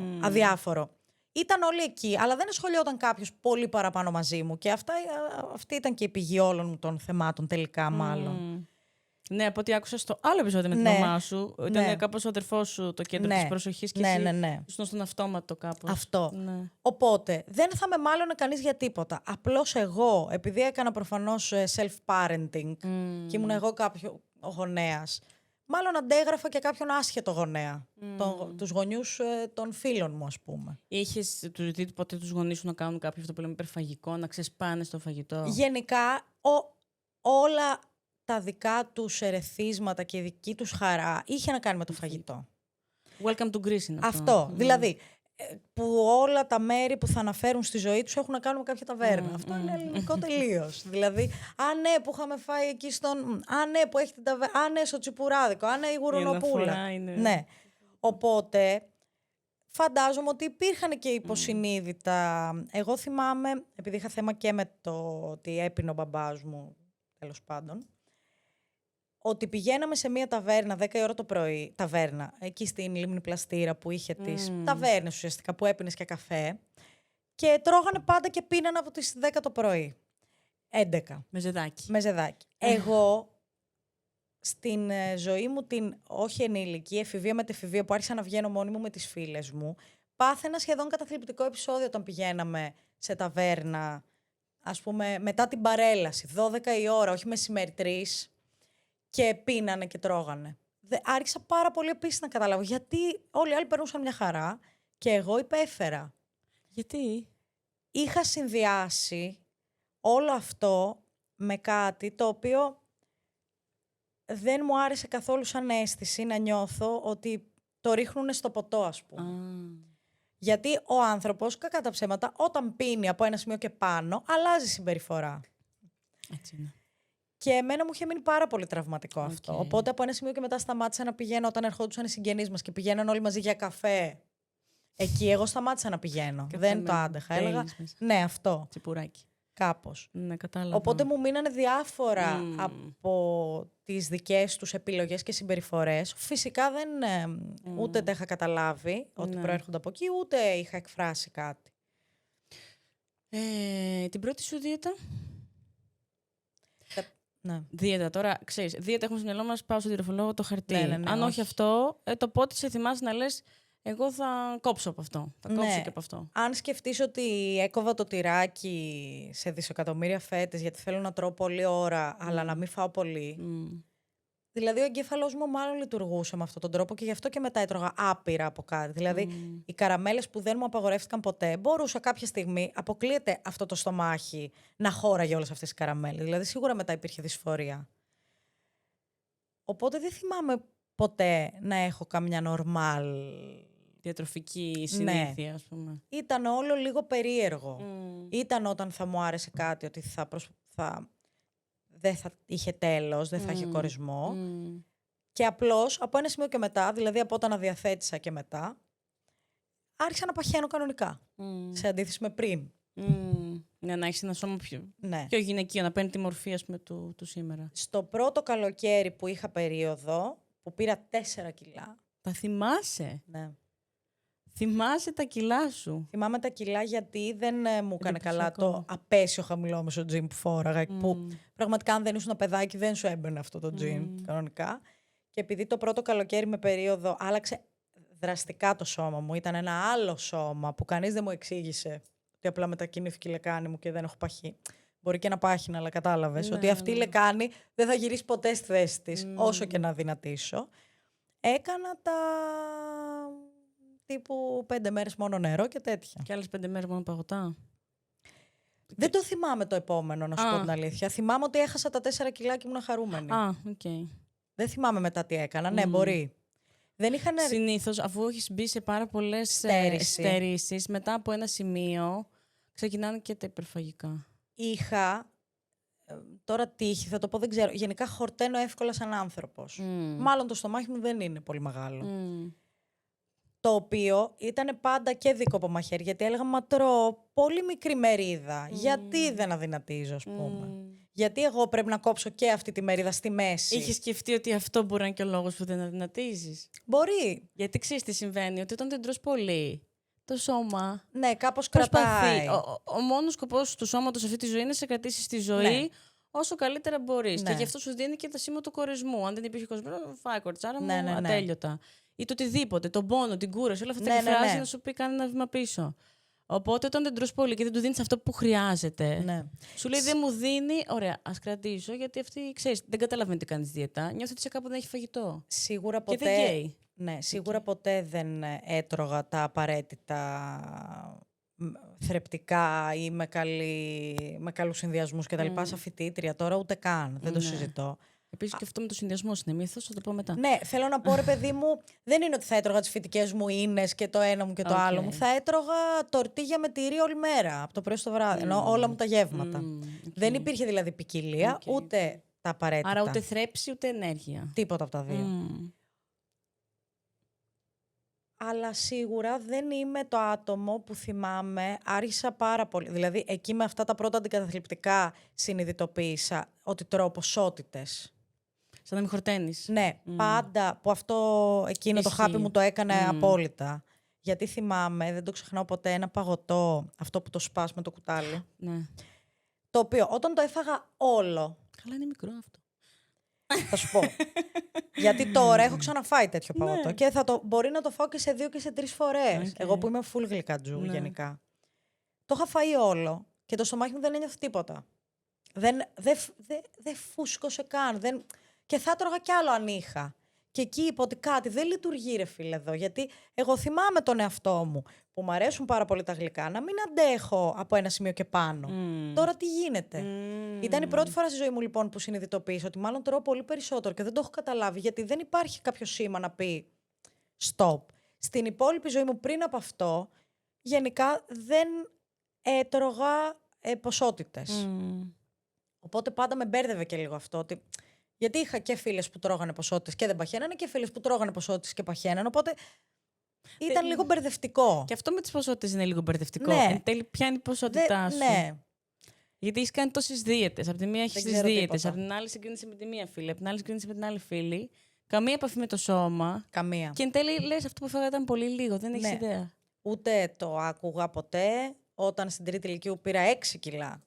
[SPEAKER 1] Ήταν όλοι εκεί, αλλά δεν ασχολιόταν κάποιος πολύ παραπάνω μαζί μου και αυτή ήταν και η πηγή όλων των θεμάτων τελικά μάλλον.
[SPEAKER 2] Ναι, από ό,τι άκουσα στο άλλο επεισόδιο με την μαμά σου, ήταν κάπως ο αδερφός σου το κέντρο της προσοχής και εσύ ήσουν στον αυτόματο κάπως.
[SPEAKER 1] Αυτό. Ναι. Οπότε, δεν θα με μάλλονε κανείς για τίποτα. Απλώς εγώ, επειδή έκανα προφανώς self-parenting και ήμουν εγώ κάποιο γονέας, μάλλον αντέγραφα και κάποιον άσχετο γονέα. Τους γονιούς των φίλων μου, ας πούμε.
[SPEAKER 2] Τους ζητήσει ποτέ τους γονείς σου να κάνουν κάποιο αυτό που λέμε υπερφαγικό, να ξεσπάνε στο φαγητό?
[SPEAKER 1] Γενικά, όλα τα δικά τους ερεθίσματα και η δική τους χαρά είχε να κάνει με το φαγητό.
[SPEAKER 2] Welcome to Greece είναι
[SPEAKER 1] αυτό. Δηλαδή, που όλα τα μέρη που θα αναφέρουν στη ζωή τους έχουν να κάνουν με κάποια ταβέρνα. Αυτό είναι ελληνικό τελείως. Δηλαδή, ναι, που είχαμε φάει εκεί ναι, που έχει την ταβέρνα. Ναι, στο Τσιπουράδικο. Ναι, η γουρνοπούλα. Ναι. Οπότε, φαντάζομαι ότι υπήρχαν και υποσυνείδητα. Εγώ θυμάμαι, επειδή είχα θέμα και με το ότι έπινε ο μπαμπάς μου, τέλος πάντων, ότι πηγαίναμε σε μια ταβέρνα 10 η ώρα το πρωί, ταβέρνα, εκεί στην Λίμνη Πλαστήρα που είχε τις ταβέρνες ουσιαστικά που έπινες και καφέ και τρώγανε πάντα και πίνανε από τις 10 το πρωί. 11.
[SPEAKER 2] Με ζεδάκι.
[SPEAKER 1] Εγώ στην ζωή μου την όχι ενήλικη, εφηβεία μετεφηβεία που άρχισα να βγαίνω μόνη μου με τις φίλες μου, πάθαινα σχεδόν καταθλιπτικό επεισόδιο όταν πηγαίναμε σε ταβέρνα, ας πούμε μετά την παρέλαση, 12 η ώρα, όχι μεσημέρι 3, και πίνανε και τρώγανε. Άρχισα πάρα πολύ επίσης να καταλάβω γιατί όλοι οι άλλοι περνούσαν μια χαρά και εγώ υπέφερα.
[SPEAKER 2] Γιατί?
[SPEAKER 1] Είχα συνδυάσει όλο αυτό με κάτι το οποίο δεν μου άρεσε καθόλου σαν αίσθηση να νιώθω ότι το ρίχνουνε στο ποτό, ας πούμε. Γιατί ο άνθρωπος, κακά τα ψέματα, όταν πίνει από ένα σημείο και πάνω, αλλάζει συμπεριφορά.
[SPEAKER 2] Έτσι είναι.
[SPEAKER 1] Και εμένα μου είχε μείνει πάρα πολύ τραυματικό αυτό. Οπότε από ένα σημείο και μετά σταμάτησα να πηγαίνω όταν ερχόντουσαν οι συγγενείς μας και πηγαίναν όλοι μαζί για καφέ. Εκεί εγώ σταμάτησα να πηγαίνω. Δεν το άντεχα. Έλεγα, ναι, αυτό.
[SPEAKER 2] Τσιπουράκι.
[SPEAKER 1] Κάπως.
[SPEAKER 2] Ναι, κατάλαβα.
[SPEAKER 1] Οπότε μου μείνανε διάφορα από τις δικές τους επιλογές και συμπεριφορές. Φυσικά δεν ούτε τα είχα καταλάβει ότι προέρχονται από εκεί, ούτε είχα εκφράσει κάτι.
[SPEAKER 2] Την πρώτη σου δίαιτα.
[SPEAKER 1] Ναι.
[SPEAKER 2] Δίαιτα. Τώρα, ξέρεις, δίαιτα έχουμε στο μυαλό μας, πάω στον διατροφολόγο, το χαρτί.
[SPEAKER 1] Ναι,
[SPEAKER 2] Αν όχι αυτό, το πότε σε θυμάσαι να λες, εγώ θα κόψω από αυτό. Θα κόψω και από αυτό.
[SPEAKER 1] Αν σκεφτείς ότι έκοβα το τυράκι σε δισεκατομμύρια φέτες γιατί θέλω να τρώω πολλή ώρα, αλλά να μην φάω πολύ. Δηλαδή ο εγκέφαλός μου μάλλον λειτουργούσε με αυτόν τον τρόπο και γι' αυτό και μετά έτρωγα άπειρα από κάτι. Δηλαδή οι καραμέλες που δεν μου απαγορεύτηκαν ποτέ, μπορούσα κάποια στιγμή, αποκλείεται αυτό το στομάχι, να χώραγε όλες αυτές τις καραμέλες. Δηλαδή σίγουρα μετά υπήρχε δυσφορία. Οπότε δεν θυμάμαι ποτέ να έχω καμιά νορμάλ
[SPEAKER 2] διατροφική συνήθεια, ας πούμε.
[SPEAKER 1] Ήταν όλο λίγο περίεργο. Ήταν όταν θα μου άρεσε κάτι ότι δεν θα είχε τέλος, δεν θα είχε κορισμό. Και απλώς από ένα σημείο και μετά, δηλαδή από όταν αδιαθέτησα και μετά, άρχισα να παχαίνω κανονικά. Σε αντίθεση με πριν.
[SPEAKER 2] Ναι, να έχεις ένα σώμα πιο γυναικείο, να παίρνει τη μορφή, ας πούμε, του σήμερα.
[SPEAKER 1] Στο πρώτο καλοκαίρι που είχα περίοδο, που πήρα 4 κιλά.
[SPEAKER 2] Τα θυμάσαι?
[SPEAKER 1] Ναι.
[SPEAKER 2] Θυμάσαι τα κιλά σου?
[SPEAKER 1] Θυμάμαι τα κιλά γιατί δεν μου έκανε καλά το απέσιο χαμηλό μέσο τζιν που φόραγα. Που πραγματικά αν δεν ήσουν παιδάκι δεν σου έμπαινε αυτό το τζιν κανονικά. Και επειδή το πρώτο καλοκαίρι με περίοδο άλλαξε δραστικά το σώμα μου. Ήταν ένα άλλο σώμα που κανείς δεν μου εξήγησε ότι απλά μετακινήθηκε η λεκάνη μου και δεν έχω παχύ. Μπορεί και να πάχυνα, αλλά κατάλαβες ότι αυτή η λεκάνη δεν θα γυρίσει ποτέ στη θέση της, όσο και να δυνατήσω. Έκανα τα τύπου 5 μέρες μόνο νερό και τέτοια.
[SPEAKER 2] Και άλλες 5 μέρες μόνο παγωτά.
[SPEAKER 1] Δεν το θυμάμαι το επόμενο, να σου πω την αλήθεια. Θυμάμαι ότι έχασα τα 4 κιλά και ήμουν χαρούμενη. Δεν θυμάμαι μετά τι έκανα. Ναι, μπορεί.
[SPEAKER 2] Συνήθως, αφού έχεις μπει σε πάρα πολλές στερήσεις, μετά από ένα σημείο ξεκινάνε και τα υπερφαγικά.
[SPEAKER 1] Είχα, τώρα τύχη, θα το πω, δεν ξέρω. Γενικά χορταίνω εύκολα σαν άνθρωπος. Μάλλον το στομάχι μου δεν είναι πολύ μεγάλο. Το οποίο ήταν πάντα και δίκοπο μαχαίρι, γιατί έλεγα μα τρώω πολύ μικρή μερίδα. Γιατί δεν αδυνατίζω, ας πούμε. Γιατί εγώ πρέπει να κόψω και αυτή τη μερίδα στη μέση.
[SPEAKER 2] Είχες σκεφτεί ότι αυτό μπορεί να είναι και ο λόγος που δεν αδυνατίζεις?
[SPEAKER 1] Μπορεί.
[SPEAKER 2] Γιατί ξέρεις τι συμβαίνει, ότι όταν δεν τρως πολύ, το σώμα.
[SPEAKER 1] Ναι, κάπως κρατάει.
[SPEAKER 2] Ο μόνος σκοπός του σώματος αυτή τη ζωή είναι να σε κρατήσει στη ζωή όσο καλύτερα μπορείς. Και γι' αυτό σου δίνει και τα σήματα του κορεσμού. Αν δεν υπήρχε κορεσμό, φάει κορτσάρα μου, ατέλειωτα. Ή το οτιδήποτε, τον πόνο, την κούραση, όλα αυτά τα εκφράζει να σου πει κάνει ένα βήμα πίσω. Οπότε όταν δεν τρως πολύ και δεν του δίνεις αυτό που χρειάζεται, σου λέει δεν μου δίνει, ωραία, ας κρατήσω, γιατί αυτή, ξέρεις, δεν καταλαβαίνει τι κάνεις δίαιτα. Νιώθει ότι σε κάπου δεν έχει φαγητό.
[SPEAKER 1] Σίγουρα ποτέ.
[SPEAKER 2] Και δεν καίει.
[SPEAKER 1] Ναι, σίγουρα ποτέ δεν έτρωγα τα απαραίτητα θρεπτικά ή με καλούς συνδυασμούς κτλ. Σαν φοιτήτρια τώρα ούτε καν, δεν το συζητώ.
[SPEAKER 2] Επίσης και αυτό με το συνδυασμό είναι μύθος, θα το πω μετά.
[SPEAKER 1] Ναι, θέλω να πω ρε παιδί μου, δεν είναι ότι θα έτρωγα τις φυτικές μου ίνες και το ένα μου και το άλλο μου. Θα έτρωγα τορτίγια με τυρί όλη μέρα, από το πρωί στο βράδυ, ενώ όλα μου τα γεύματα. Δεν υπήρχε δηλαδή ποικιλία, ούτε τα απαραίτητα.
[SPEAKER 2] Άρα ούτε θρέψη, ούτε ενέργεια.
[SPEAKER 1] Τίποτα από τα δύο. Αλλά σίγουρα δεν είμαι το άτομο που θυμάμαι, άρχισα πάρα πολύ. Δηλαδή, εκεί με αυτά τα πρώτα αντικαταθλιπτικά συνειδητοποίησα ότι τρώω ποσότητες.
[SPEAKER 2] Σαν να μην χορταίνεις.
[SPEAKER 1] Ναι, πάντα που εκείνο το χάπι μου το έκανε απόλυτα. Γιατί θυμάμαι, δεν το ξεχνάω ποτέ, ένα παγωτό, αυτό που το σπάς με το κουτάλι.
[SPEAKER 2] Ναι.
[SPEAKER 1] Το οποίο όταν το έφαγα όλο.
[SPEAKER 2] Καλά, είναι μικρό αυτό.
[SPEAKER 1] Θα σου πω. Γιατί τώρα έχω ξαναφάει τέτοιο παγωτό και μπορεί να το φάω και σε 2 και σε 3 φορές. Εγώ που είμαι full γλυκατζού γενικά. Το είχα φάει όλο και το στομάχι μου δεν ένιωθε τίποτα. Δεν φούσκωσε καν. Και θα έτρωγα κι άλλο αν είχα. Και εκεί είπα ότι κάτι δεν λειτουργεί ρε φίλε εδώ. Γιατί εγώ θυμάμαι τον εαυτό μου που μου αρέσουν πάρα πολύ τα γλυκά να μην αντέχω από ένα σημείο και πάνω. Τώρα τι γίνεται. Ήταν η πρώτη φορά στη ζωή μου λοιπόν που συνειδητοποίησα ότι μάλλον τρώω πολύ περισσότερο και δεν το έχω καταλάβει γιατί δεν υπάρχει κάποιο σήμα να πει stop. Στην υπόλοιπη ζωή μου πριν από αυτό γενικά δεν έτρωγα ποσότητες. Οπότε πάντα με μπέρδευε και λίγο αυτό. Ότι... Γιατί είχα και φίλες που τρώγανε ποσότητες και δεν παχαίνανε και φίλες που τρώγανε ποσότητες και παχαίνανε. Οπότε ήταν λίγο μπερδευτικό.
[SPEAKER 2] Και αυτό με τις ποσότητες είναι λίγο μπερδευτικό.
[SPEAKER 1] Ναι.
[SPEAKER 2] Εν τέλει, ποια είναι η ποσότητά σου.
[SPEAKER 1] Ναι.
[SPEAKER 2] Γιατί έχεις κάνει τόσες δίαιτες. Από τη μία έχεις τις δίαιτες, από την άλλη συγκρίνεσαι με τη μία φίλη, από την άλλη συγκρίνεσαι με την άλλη φίλη. Καμία επαφή με το σώμα.
[SPEAKER 1] Καμία.
[SPEAKER 2] Και εν τέλει λες αυτό που έφαγα ήταν πολύ λίγο. Δεν έχεις ιδέα.
[SPEAKER 1] Ούτε το άκουγα ποτέ. Όταν στην τρίτη ηλικίου πήρα 6 κιλά.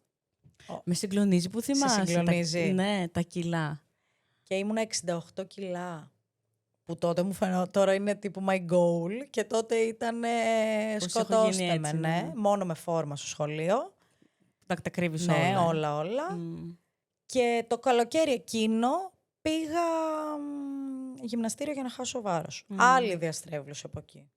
[SPEAKER 2] Με συγκλονίζει που θυμάσαι.
[SPEAKER 1] Σε συγκλονίζει.
[SPEAKER 2] Ναι, τα κιλά.
[SPEAKER 1] Και ήμουν 68 κιλά. Που τότε μου φαινόταν, τώρα είναι τύπου my goal. Και τότε ήταν σκοτώστε με, ναι. Μόνο με φόρμα στο σχολείο.
[SPEAKER 2] Τα κρύβεις
[SPEAKER 1] όλα.
[SPEAKER 2] Ναι,
[SPEAKER 1] όλα. Και το καλοκαίρι εκείνο πήγα γυμναστήριο για να χάσω βάρος. Άλλη διαστρέβλωση από εκεί.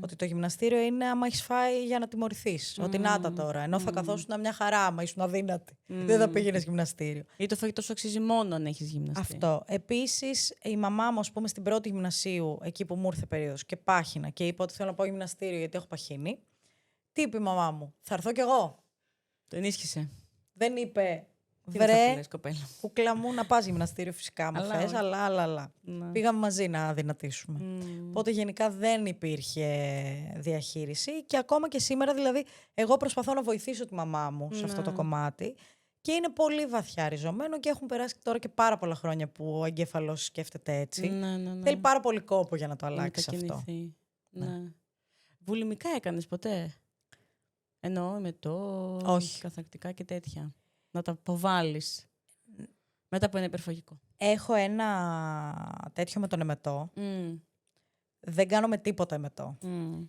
[SPEAKER 1] Ότι το γυμναστήριο είναι άμα έχεις φάει για να τιμωρηθείς. Ότι να τα τώρα. Ενώ θα καθόσουν μια χαρά άμα ήσουν αδύνατη. Δεν θα πήγαινες γυμναστήριο.
[SPEAKER 2] Ή το φαγητό σου αξίζει μόνο αν έχεις γυμναστήριο.
[SPEAKER 1] Αυτό. Επίσης, η μαμά μου, ας πούμε, στην πρώτη γυμνασίου, εκεί που μου ήρθε περίοδος και πάχυνα και είπα ότι θέλω να πάω γυμναστήριο γιατί έχω παχύνει. Τι είπε η μαμά μου, θα έρθω κι εγώ.
[SPEAKER 2] Το ενίσχυσε.
[SPEAKER 1] Δεν είπε. Βρε, κούκλα μου, να πας γυμναστήριο φυσικά μου θες, αλλά. Πήγαμε μαζί να δυνατήσουμε. Οπότε γενικά δεν υπήρχε διαχείριση και ακόμα και σήμερα δηλαδή εγώ προσπαθώ να βοηθήσω τη μαμά μου σε αυτό το κομμάτι και είναι πολύ βαθιά ριζωμένο και έχουν περάσει τώρα και πάρα πολλά χρόνια που ο εγκέφαλος σκέφτεται έτσι. Θέλει πάρα πολύ κόπο για να το αλλάξει αυτό.
[SPEAKER 2] Ναι. Βουλημικά έκανες ποτέ? Εννοώ
[SPEAKER 1] όχι,
[SPEAKER 2] καθακτικά και τέτοια. Να τα αποβάλεις μετά από ένα υπερφαγικό.
[SPEAKER 1] Έχω ένα τέτοιο με τον εμετό. Δεν κάνω με τίποτα εμετό.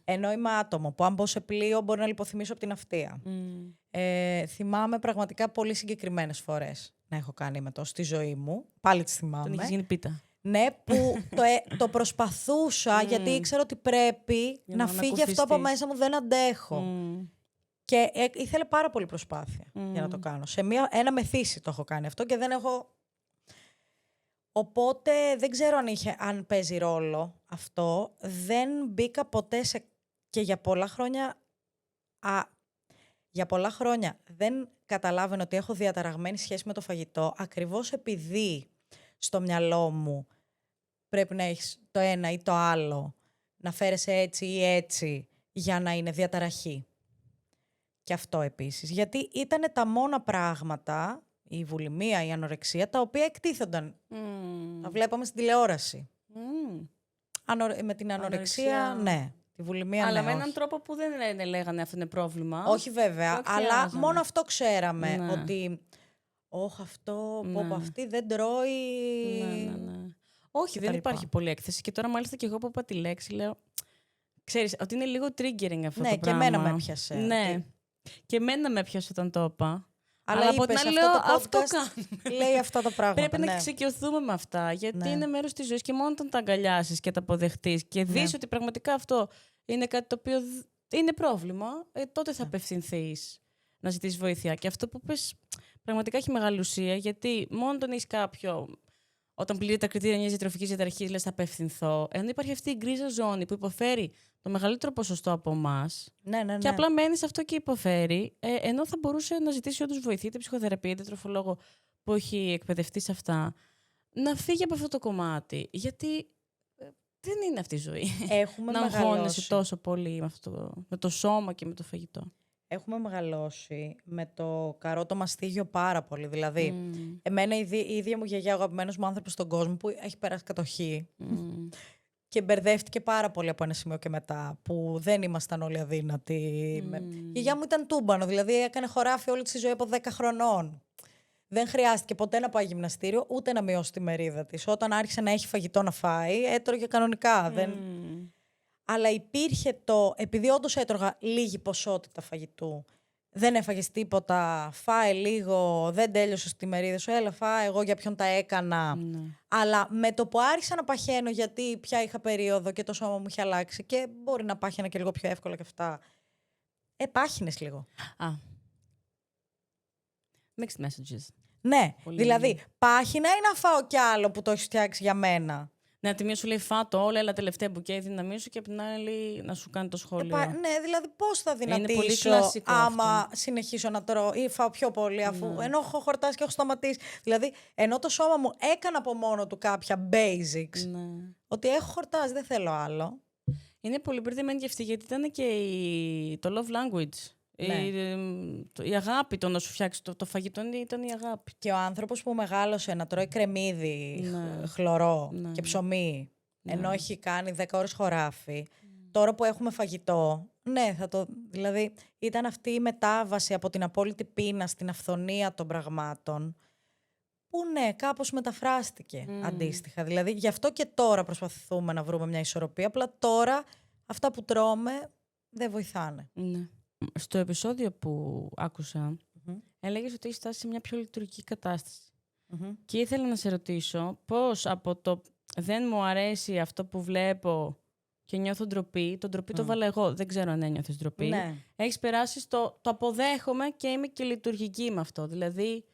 [SPEAKER 1] Ενώ είμαι άτομο που αν μπω σε πλοίο μπορεί να λιποθυμίσω από την αυτεία. Θυμάμαι πραγματικά πολύ συγκεκριμένες φορές να έχω κάνει εμετό στη ζωή μου. Πάλι τις θυμάμαι.
[SPEAKER 2] Τον έχεις γίνει πίτα.
[SPEAKER 1] Ναι, που το προσπαθούσα γιατί ήξερα ότι πρέπει να φύγει αυτό από μέσα μου, δεν αντέχω. Και ήθελε πάρα πολύ προσπάθεια για να το κάνω. Σε ένα μεθύσι το έχω κάνει αυτό και δεν έχω... Οπότε δεν ξέρω αν παίζει ρόλο αυτό. Δεν μπήκα ποτέ και για πολλά χρόνια... Για πολλά χρόνια δεν καταλάβαινα ότι έχω διαταραγμένη σχέση με το φαγητό, ακριβώς επειδή στο μυαλό μου πρέπει να έχεις το ένα ή το άλλο, να φέρεσαι έτσι ή έτσι για να είναι διαταραχή. Και αυτό επίσης. Γιατί ήταν τα μόνα πράγματα, η βουλημία, η ανορεξία, τα οποία εκτίθενταν. Τα βλέπαμε στην τηλεόραση. Με την ανορεξία, ναι. Τη βουλημία,
[SPEAKER 2] αλλά
[SPEAKER 1] ναι,
[SPEAKER 2] με έναν τρόπο που δεν λέγανε αυτό είναι πρόβλημα.
[SPEAKER 1] Όχι βέβαια, αλλά μόνο αυτό ξέραμε. Ναι. Ότι, αυτό, πω αυτή δεν τρώει...
[SPEAKER 2] Ναι. Όχι, δεν υπάρχει πολλή έκθεση. Και τώρα μάλιστα και εγώ που είπα τη λέξη, λέω... Ξέρεις, ότι είναι λίγο triggering αυτό το πράγμα.
[SPEAKER 1] Ναι, και εμένα με έπιασε.
[SPEAKER 2] Ναι. Και εμένα με έπιασε όταν το είπα.
[SPEAKER 1] Αλλά από την άλλη λέω, αυτό λέει αυτά τα πράγματα.
[SPEAKER 2] Πρέπει να εξοικειωθούμε με αυτά, γιατί είναι μέρος της ζωής και μόνο όταν τα αγκαλιάσεις και τα αποδεχτείς και δεις ότι πραγματικά αυτό είναι κάτι το οποίο είναι πρόβλημα, τότε θα απευθυνθείς να ζητήσεις βοήθεια. Και αυτό που πες πραγματικά έχει μεγάλη ουσία, γιατί μόνο τον έχεις κάποιο... Όταν πληρεί τα κριτήρια μιας διατροφικής διαταραχής, λες θα απευθυνθώ. Ενώ υπάρχει αυτή η γκρίζα ζώνη που υποφέρει το μεγαλύτερο ποσοστό από εμάς.
[SPEAKER 1] Ναι.
[SPEAKER 2] Και απλά μένει σε αυτό και υποφέρει. Ενώ θα μπορούσε να ζητήσει όντως βοήθεια, είτε ψυχοθεραπεία, είτε τροφολόγο που έχει εκπαιδευτεί σε αυτά. Να φύγει από αυτό το κομμάτι. Γιατί δεν είναι αυτή η ζωή.
[SPEAKER 1] Έχουμε
[SPEAKER 2] να αγχώνεσαι τόσο πολύ με το σώμα και με το φαγητό.
[SPEAKER 1] Έχουμε μεγαλώσει με το καρότο μαστίγιο πάρα πολύ. Δηλαδή, εμένα η ίδια μου γιαγιά, ο αγαπημένος μου άνθρωπος στον κόσμο, που έχει περάσει κατοχή και μπερδεύτηκε πάρα πολύ από ένα σημείο και μετά, που δεν ήμασταν όλοι αδύνατοι. Η γιαγιά μου ήταν τούμπανο, δηλαδή έκανε χωράφι όλη τη ζωή από 10 χρονών. Δεν χρειάστηκε ποτέ να πάει γυμναστήριο, ούτε να μειώσει τη μερίδα της. Όταν άρχισε να έχει φαγητό να φάει, έτρωγε κανονικά. Αλλά υπήρχε επειδή όντως έτρωγα λίγη ποσότητα φαγητού, δεν έφαγες τίποτα, φάε λίγο, δεν τέλειωσες τη μερίδα σου, έλα φάε, εγώ για ποιον τα έκανα. Αλλά με το που άρχισα να παχαίνω, γιατί πια είχα περίοδο και το σώμα μου είχε αλλάξει και μπορεί να πάχαινα και λίγο πιο εύκολα και αυτά, πάχυνες λίγο.
[SPEAKER 2] Mixed messages.
[SPEAKER 1] Ναι, δηλαδή πάχυνα ή να φάω κι άλλο που το έχεις φτιάξει για μένα.
[SPEAKER 2] Ναι, τη μία σου λέει φάτο όλα, έλα τελευταία μπουκέ, δύναμή σου, και από την άλλη να σου κάνει το σχόλιο.
[SPEAKER 1] Ναι, δηλαδή πώς θα δυνατήσω
[SPEAKER 2] πολύ κλασικό
[SPEAKER 1] άμα
[SPEAKER 2] αυτό.
[SPEAKER 1] Συνεχίσω να τρώω ή φάω πιο πολύ, αφού ενώ έχω χορτάσει και έχω σταματήσει. Δηλαδή, ενώ το σώμα μου έκανε από μόνο του κάποια basics, ότι έχω χορτάσει, δεν θέλω άλλο.
[SPEAKER 2] Είναι πολύ μπερδεμένη και αυτή, γιατί ήταν και το love language. Ναι. Η αγάπη, το να σου φτιάξει το φαγητό ήταν η αγάπη.
[SPEAKER 1] Και ο άνθρωπος που μεγάλωσε να τρώει κρεμμύδι, χλωρό και ψωμί, ενώ έχει κάνει 10 ώρες χωράφι, τώρα που έχουμε φαγητό, ναι, δηλαδή ήταν αυτή η μετάβαση από την απόλυτη πείνα στην αυθονία των πραγμάτων, που ναι, κάπως μεταφράστηκε αντίστοιχα. Δηλαδή, γι' αυτό και τώρα προσπαθούμε να βρούμε μια ισορροπία, απλά τώρα αυτά που τρώμε δεν βοηθάνε.
[SPEAKER 2] Ναι. Στο επεισόδιο που άκουσα, έλεγες ότι έχεις φτάσει σε μια πιο λειτουργική κατάσταση. Και ήθελα να σε ρωτήσω πώς από το δεν μου αρέσει αυτό που βλέπω και νιώθω ντροπή, το ντροπή το βάλα εγώ, δεν ξέρω αν ένιωθες ντροπή, έχεις περάσει στο το αποδέχομαι και είμαι και λειτουργική με αυτό. Δηλαδή,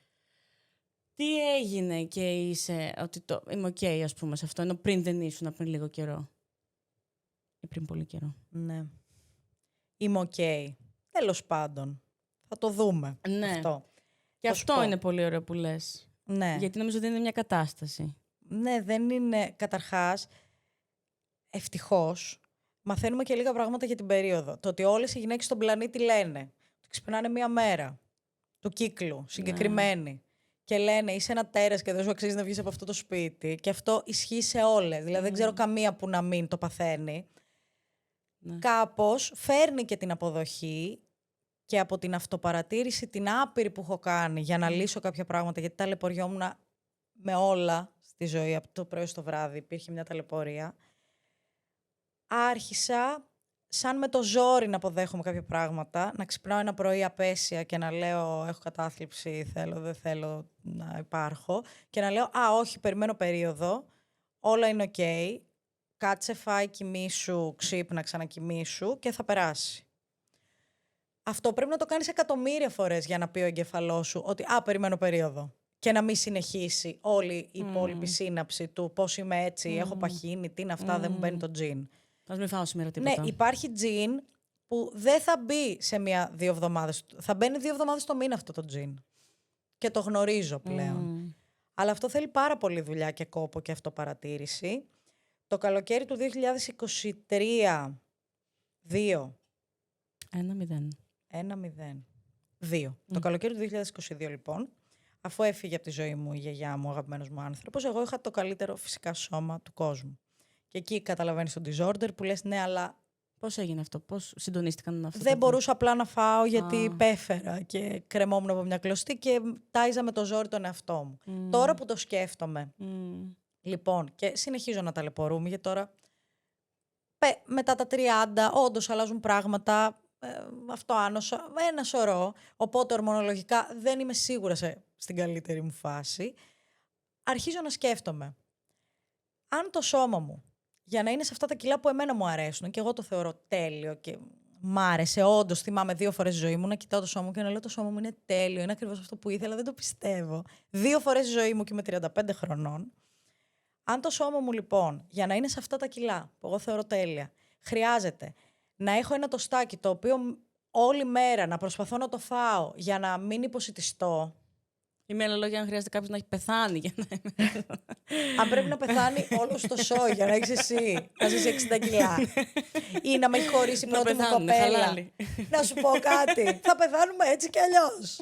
[SPEAKER 2] τι έγινε και είσαι ότι είμαι ok, ας πούμε, σε αυτό, ενώ πριν δεν ήσουν, πριν λίγο καιρό ή πριν πολύ καιρό.
[SPEAKER 1] Ναι. Είμαι ok. Τέλος πάντων. Θα το δούμε.
[SPEAKER 2] Ναι.
[SPEAKER 1] Αυτό.
[SPEAKER 2] Και αυτό είναι πολύ ωραίο που λες.
[SPEAKER 1] Ναι.
[SPEAKER 2] Γιατί νομίζω ότι είναι μια κατάσταση.
[SPEAKER 1] Ναι, δεν είναι. Καταρχάς, ευτυχώς, μαθαίνουμε και λίγα πράγματα για την περίοδο. Το ότι όλες οι γυναίκες στον πλανήτη λένε ότι ξυπνάνε μία μέρα του κύκλου, συγκεκριμένη, και λένε είσαι ένα τέρας και δεν σου αξίζει να βγεις από αυτό το σπίτι. Και αυτό ισχύει σε όλες. Δηλαδή δεν ξέρω καμία που να μην το παθαίνει. Κάπως φέρνει και την αποδοχή και από την αυτοπαρατήρηση την άπειρη που έχω κάνει για να λύσω κάποια πράγματα, γιατί ταλαιπωριόμουν με όλα στη ζωή, από το πρωί στο βράδυ υπήρχε μια ταλαιπωρία. Άρχισα σαν με το ζόρι να αποδέχομαι κάποια πράγματα, να ξυπνάω ένα πρωί απέσια και να λέω έχω κατάθλιψη, θέλω, δεν θέλω να υπάρχω, και να λέω όχι, περιμένω περίοδο, όλα είναι ok, κάτσε, φάει, κοιμήσου, ξύπνα, ξανακοιμήσου και θα περάσει. Αυτό πρέπει να το κάνεις εκατομμύρια φορές για να πει ο εγκεφαλός σου ότι περιμένω περίοδο. Και να μην συνεχίσει όλη η υπόλοιπη σύναψη του πώς είμαι έτσι, έχω παχύνει, τι είναι αυτά, δεν μου μπαίνει το τζιν.
[SPEAKER 2] Ας μην φάω σήμερα τίποτα.
[SPEAKER 1] Ναι, υπάρχει τζιν που δεν θα μπει σε 1-2 εβδομάδες. Θα μπαίνει 2 εβδομάδες το μήνα αυτό το τζιν. Και το γνωρίζω πλέον. Αλλά αυτό θέλει πάρα πολύ δουλειά και κόπο και αυτοπαρατήρηση. Το καλοκαίρι του 2023, 2. 1-0. Το καλοκαίρι του 2022, λοιπόν, αφού έφυγε από τη ζωή μου η γιαγιά μου, ο αγαπημένος μου άνθρωπος, εγώ είχα το καλύτερο φυσικά σώμα του κόσμου. Και εκεί καταλαβαίνεις τον disorder που λες ναι, αλλά
[SPEAKER 2] πώς έγινε αυτό, πώς συντονίστηκαν αυτά?
[SPEAKER 1] Δεν μπορούσα απλά να φάω γιατί υπέφερα και κρεμόμουν από μια κλωστή και τάιζα με το ζόρι τον εαυτό μου. Τώρα που το σκέφτομαι, λοιπόν, και συνεχίζω να ταλαιπωρούμε, γιατί τώρα μετά τα 30 όντως αλλάζουν πράγματα, αυτό άνοσα, ένα σωρό, οπότε ορμονολογικά δεν είμαι σίγουρα στην καλύτερη μου φάση. Αρχίζω να σκέφτομαι, αν το σώμα μου, για να είναι σε αυτά τα κιλά που εμένα μου αρέσουν και εγώ το θεωρώ τέλειο και μ' άρεσε, όντως θυμάμαι 2 φορές στη ζωή μου να κοιτάω το σώμα μου και να λέω το σώμα μου είναι τέλειο, είναι ακριβώς αυτό που ήθελα, δεν το πιστεύω. 2 φορές στη ζωή μου και είμαι 35 χρονών. Αν το σώμα μου λοιπόν, για να είναι σε αυτά τα κιλά που εγώ θεωρώ τέλεια, χρειάζεται να έχω ένα τοστάκι το οποίο όλη μέρα να προσπαθώ να το φάω για να μην υποσιτιστώ.
[SPEAKER 2] Ή με άλλα λόγια, αν χρειάζεται κάποιος να έχει πεθάνει για να είμαι.
[SPEAKER 1] Αν πρέπει να πεθάνει όλο το σόι για να έχεις εσύ, να ζεις 60 κιλά. Ή να με έχει χωρίσει η πρώτη μου κοπέλα. Να σου πω κάτι. Θα πεθάνουμε έτσι κι αλλιώς.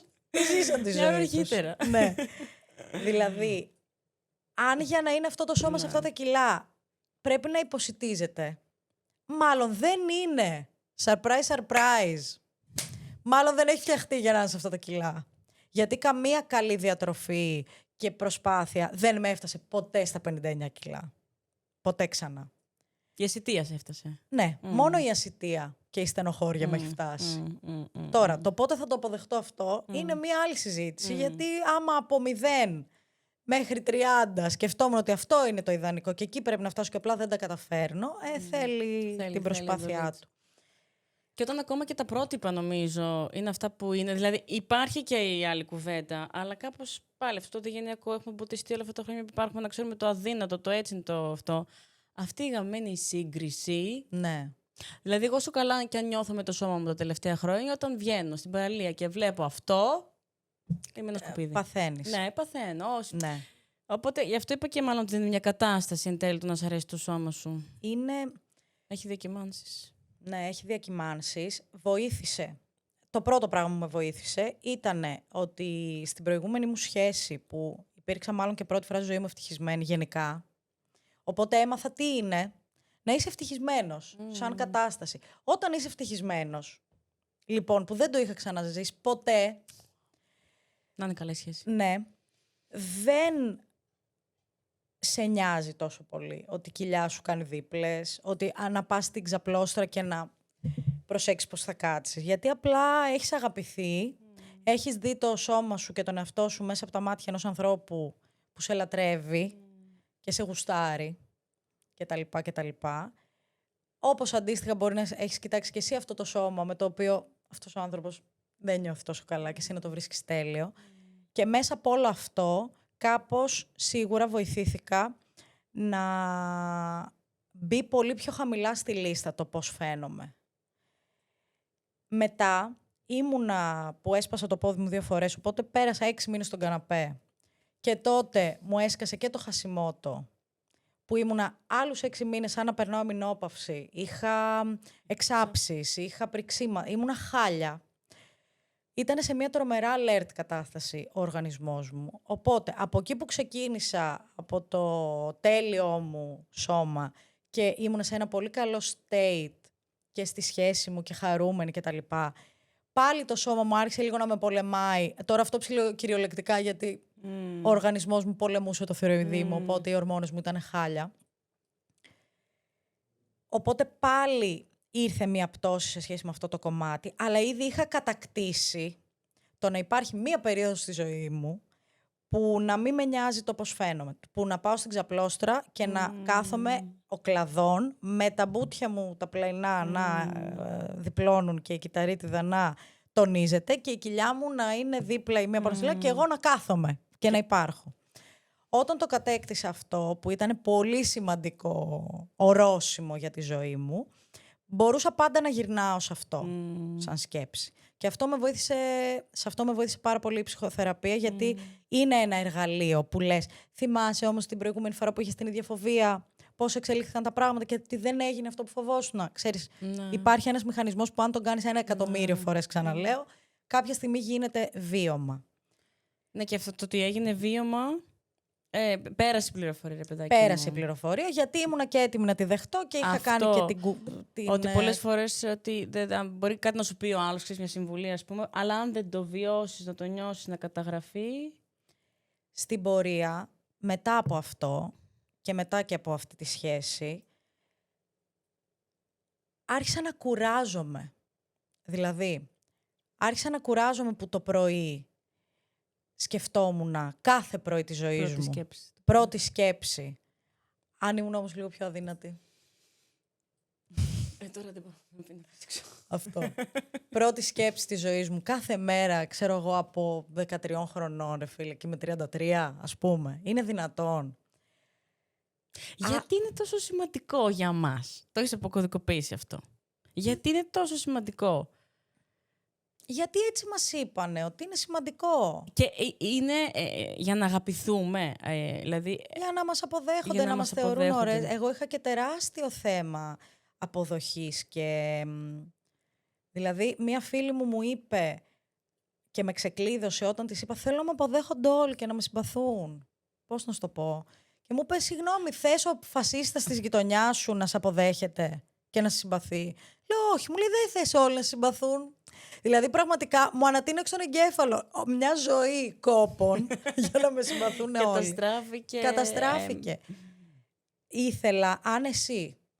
[SPEAKER 1] Ζήσαν τη ζωή τους. Ναι. Δηλαδή, αν για να είναι αυτό το σώμα σε αυτά τα κιλά πρέπει να υποσιτίζεται, μάλλον δεν είναι. Surprise, surprise. Μάλλον δεν έχει φτιαχτεί για να είναι σε αυτά τα κιλά. Γιατί καμία καλή διατροφή και προσπάθεια δεν με έφτασε ποτέ στα 59 κιλά. Ποτέ ξανά.
[SPEAKER 2] Η ασιτεία σε έφτασε.
[SPEAKER 1] Ναι, μόνο η ασιτεία και η στενοχώρια με έχει φτάσει. Τώρα, το πότε θα το αποδεχτώ αυτό είναι μία άλλη συζήτηση. Γιατί άμα από 0 μέχρι 30 σκεφτόμουν ότι αυτό είναι το ιδανικό και εκεί πρέπει να φτάσω και απλά δεν τα καταφέρνω, θέλει την προσπάθειά του.
[SPEAKER 2] Και όταν ακόμα και τα πρότυπα, νομίζω, είναι αυτά που είναι. Δηλαδή, υπάρχει και η άλλη κουβέντα, αλλά κάπως πάλι αυτό το γενιακό έχουμε ποτιστεί όλα αυτά τα χρόνια που υπάρχουμε να ξέρουμε το αδύνατο, το έτσι είναι το αυτό. Αυτή η γαμμένη σύγκριση.
[SPEAKER 1] Ναι.
[SPEAKER 2] Δηλαδή, εγώ όσο καλά και αν νιώθω με το σώμα μου τα τελευταία χρόνια, όταν βγαίνω στην παραλία και βλέπω αυτό. Είμαι ένα σκουπίδι.
[SPEAKER 1] Παθαίνεις.
[SPEAKER 2] Ναι, παθαίνω.
[SPEAKER 1] Ναι.
[SPEAKER 2] Οπότε, γι' αυτό είπα και μάλλον ότι είναι μια κατάσταση εν τέλει του να σ' αρέσει το σώμα σου. Έχει διακυμάνσεις.
[SPEAKER 1] Ναι, έχει διακυμάνσεις. Βοήθησε. Το πρώτο πράγμα που με βοήθησε ήταν ότι στην προηγούμενη μου σχέση, που υπήρξα μάλλον και πρώτη φορά στη ζωή μου ευτυχισμένη γενικά, οπότε έμαθα τι είναι να είσαι ευτυχισμένος σαν κατάσταση. Όταν είσαι ευτυχισμένος, λοιπόν, που δεν το είχα ξαναζήσει ποτέ.
[SPEAKER 2] Να είναι καλή σχέση.
[SPEAKER 1] Ναι. Δεν σε νοιάζει τόσο πολύ ότι η κοιλιά σου κάνει δίπλες, ότι να πας στην ξαπλώστρα και να προσέξεις πώς θα κάτσεις. Γιατί απλά έχεις αγαπηθεί, έχεις δει το σώμα σου και τον εαυτό σου μέσα από τα μάτια ενός ανθρώπου που σε λατρεύει και σε γουστάρει κτλ. Όπως αντίστοιχα μπορεί να έχεις κοιτάξει και εσύ αυτό το σώμα με το οποίο αυτός ο άνθρωπος δεν νιώθει τόσο καλά και εσύ να το βρίσκεις τέλειο. Και μέσα από όλο αυτό κάπως σίγουρα βοηθήθηκα να μπει πολύ πιο χαμηλά στη λίστα το πώς φαίνομαι. Μετά ήμουνα που έσπασα το πόδι μου 2 φορές, οπότε πέρασα 6 μήνες στον καναπέ. Και τότε μου έσκασε και το Χασιμότο, που ήμουνα άλλους 6 μήνες σαν να περνάω αμινόπαυση. Είχα εξάψεις, είχα πριξίματα, ήμουνα χάλια. Ήταν σε μια τρομερά alert κατάσταση ο οργανισμός μου. Οπότε, από εκεί που ξεκίνησα, από το τέλειο μου σώμα και ήμουν σε ένα πολύ καλό state και στη σχέση μου και χαρούμενη κτλ. Πάλι το σώμα μου άρχισε λίγο να με πολεμάει. Τώρα αυτό ψηλό κυριολεκτικά, γιατί ο οργανισμός μου πολεμούσε το θηροειδή μου, οπότε οι ορμόνες μου ήταν χάλια. Οπότε πάλι ήρθε μια πτώση σε σχέση με αυτό το κομμάτι, αλλά ήδη είχα κατακτήσει το να υπάρχει μία περίοδος στη ζωή μου που να μην με νοιάζει το πώς φαίνομαι. Που να πάω στην ξαπλώστρα και να κάθομαι οκλαδών με τα μπούτια μου τα πλαϊνά να διπλώνουν και η κυταρίτιδα να τονίζεται και η κοιλιά μου να είναι δίπλα η μία πάνω στη και εγώ να κάθομαι και να υπάρχω. Όταν το κατέκτησα αυτό, που ήταν πολύ σημαντικό ορόσημο για τη ζωή μου, μπορούσα πάντα να γυρνάω σε αυτό, σαν σκέψη. Και αυτό σε αυτό με βοήθησε πάρα πολύ η ψυχοθεραπεία, γιατί είναι ένα εργαλείο που λες, θυμάσαι όμως την προηγούμενη φορά που είχες την ίδια φοβία, πώς εξελίχθηκαν τα πράγματα και ότι δεν έγινε αυτό που φοβόσουν. Ξέρεις, υπάρχει ένας μηχανισμός που αν τον κάνεις 1 εκατομμύριο φορές, ξαναλέω, κάποια στιγμή γίνεται βίωμα.
[SPEAKER 2] Ναι, και αυτό το ότι έγινε βίωμα... πέρασε η πληροφορία, ρε παιδάκι.
[SPEAKER 1] Πέρασε η πληροφορία, γιατί ήμουνα και έτοιμη να τη δεχτώ και είχα κάνει και την.
[SPEAKER 2] Ότι πολλές φορές ότι μπορεί κάτι να σου πει ο άλλος, ξέρεις, μια συμβουλή, ας πούμε, αλλά αν δεν το βιώσεις, να το νιώσεις, να καταγραφεί.
[SPEAKER 1] Στην πορεία, μετά από αυτό και μετά και από αυτή τη σχέση, άρχισα να κουράζομαι. Δηλαδή, άρχισα να κουράζομαι που το πρωί σκεφτόμουν κάθε πρωί της ζωής μου. Πρώτη σκέψη. Αν ήμουν όμως λίγο πιο αδύνατη.
[SPEAKER 2] Τώρα δεν μπορώ να πει.
[SPEAKER 1] Αυτό. Πρώτη σκέψη της ζωής μου. Κάθε μέρα, ξέρω εγώ, από 13 χρονών, ρε φίλε, και με 33, ας πούμε. Είναι δυνατόν.
[SPEAKER 2] Γιατί είναι τόσο σημαντικό για μας? Το έχεις αποκωδικοποιήσει αυτό. Γιατί είναι τόσο σημαντικό?
[SPEAKER 1] Γιατί έτσι μας είπανε ότι είναι σημαντικό.
[SPEAKER 2] Και είναι για να αγαπηθούμε, δηλαδή...
[SPEAKER 1] Για να μας αποδέχονται, να μας θεωρούν ωραίες. Εγώ είχα και τεράστιο θέμα αποδοχής και... Δηλαδή, μία φίλη μου είπε και με ξεκλείδωσε όταν της είπα «Θέλω να με αποδέχονται όλοι και να με συμπαθούν». Πώς να σου το πω. Και μου είπε «Συγγνώμη, θες ο φασίστας της γειτονιάς σου να σε αποδέχεται και να σε συμπαθεί?» Λέω «Όχι», μου λέει «Δεν θες όλοι να σε συμπαθούν». Δηλαδή, πραγματικά μου ανατείναξε τον εγκέφαλο μια ζωή κόπων για να με συμπαθούν όλοι. Καταστράφηκε. Ήθελα,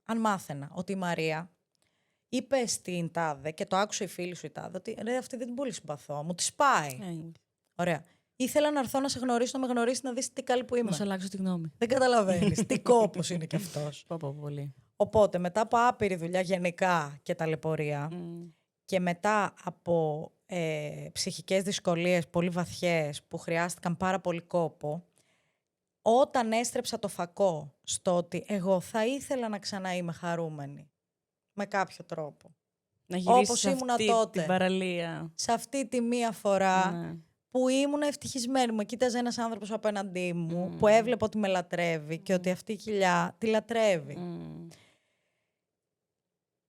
[SPEAKER 1] αν μάθαινα ότι η Μαρία είπε στην τάδε και το άκουσε η φίλη σου η τάδε, ότι ρε, αυτή δεν την πολύ συμπαθώ, μου τη σπάει. Ωραία. Ήθελα να έρθω να σε γνωρίσω, να με γνωρίσει, να δεις τι καλή που είμαι.
[SPEAKER 2] Να σου αλλάξω τη γνώμη.
[SPEAKER 1] Δεν καταλαβαίνεις. Τι κόπος είναι κι αυτός.
[SPEAKER 2] Πολύ.
[SPEAKER 1] Οπότε μετά από άπειρη δουλειά γενικά και ταλαιπωρία και μετά από ψυχικές δυσκολίες πολύ βαθιές που χρειάστηκαν πάρα πολύ κόπο, όταν έστρεψα το φακό στο ότι εγώ θα ήθελα να ξανά είμαι χαρούμενη με κάποιο τρόπο.
[SPEAKER 2] Να γυρίσεις
[SPEAKER 1] όπως
[SPEAKER 2] σε
[SPEAKER 1] ήμουνα
[SPEAKER 2] αυτή
[SPEAKER 1] τότε,
[SPEAKER 2] την παραλία.
[SPEAKER 1] σε αυτή τη μία φορά που ήμουν ευτυχισμένη. Με κοίταζε ένας άνθρωπος απέναντί μου που έβλεπε ότι με λατρεύει και ότι αυτή η κοιλιά τη λατρεύει.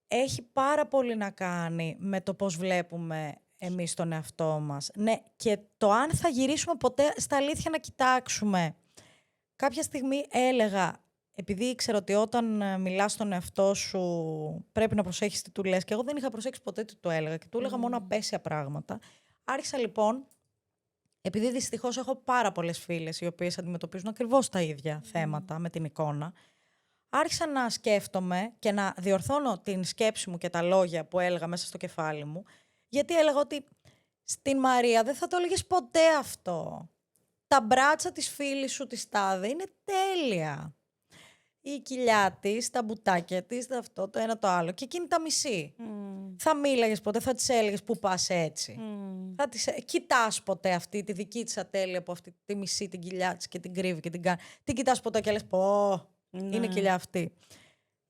[SPEAKER 1] Έχει πάρα πολύ να κάνει με το πώς βλέπουμε εμείς τον εαυτό μας. Ναι, και το αν θα γυρίσουμε ποτέ στα αλήθεια να κοιτάξουμε. Κάποια στιγμή έλεγα, επειδή ήξερα ότι όταν μιλάς στον εαυτό σου πρέπει να προσέχεις τι του λες, και εγώ δεν είχα προσέξει ποτέ τι του έλεγα και του έλεγα μόνο απέσια πράγματα. Άρχισα λοιπόν, επειδή δυστυχώς έχω πάρα πολλές φίλες οι οποίες αντιμετωπίζουν ακριβώς τα ίδια θέματα με την εικόνα, άρχισα να σκέφτομαι και να διορθώνω την σκέψη μου και τα λόγια που έλεγα μέσα στο κεφάλι μου, γιατί έλεγα ότι στην Μαρία δεν θα το έλεγες ποτέ αυτό. Τα μπράτσα της φίλης σου της τάδε είναι τέλεια. Η κοιλιά της, τα μπουτάκια της, αυτό, το ένα το άλλο. Και εκείνη τα μισή. Θα μίλαγες ποτέ, θα της έλεγες που πας έτσι. Κοιτάς ποτέ αυτή τη δική της ατέλεια που αυτή τη μισή την κοιλιά της και την κρύβει και την κάνει. Την κοιτάς ποτέ και λες πω, είναι η κοιλιά αυτή.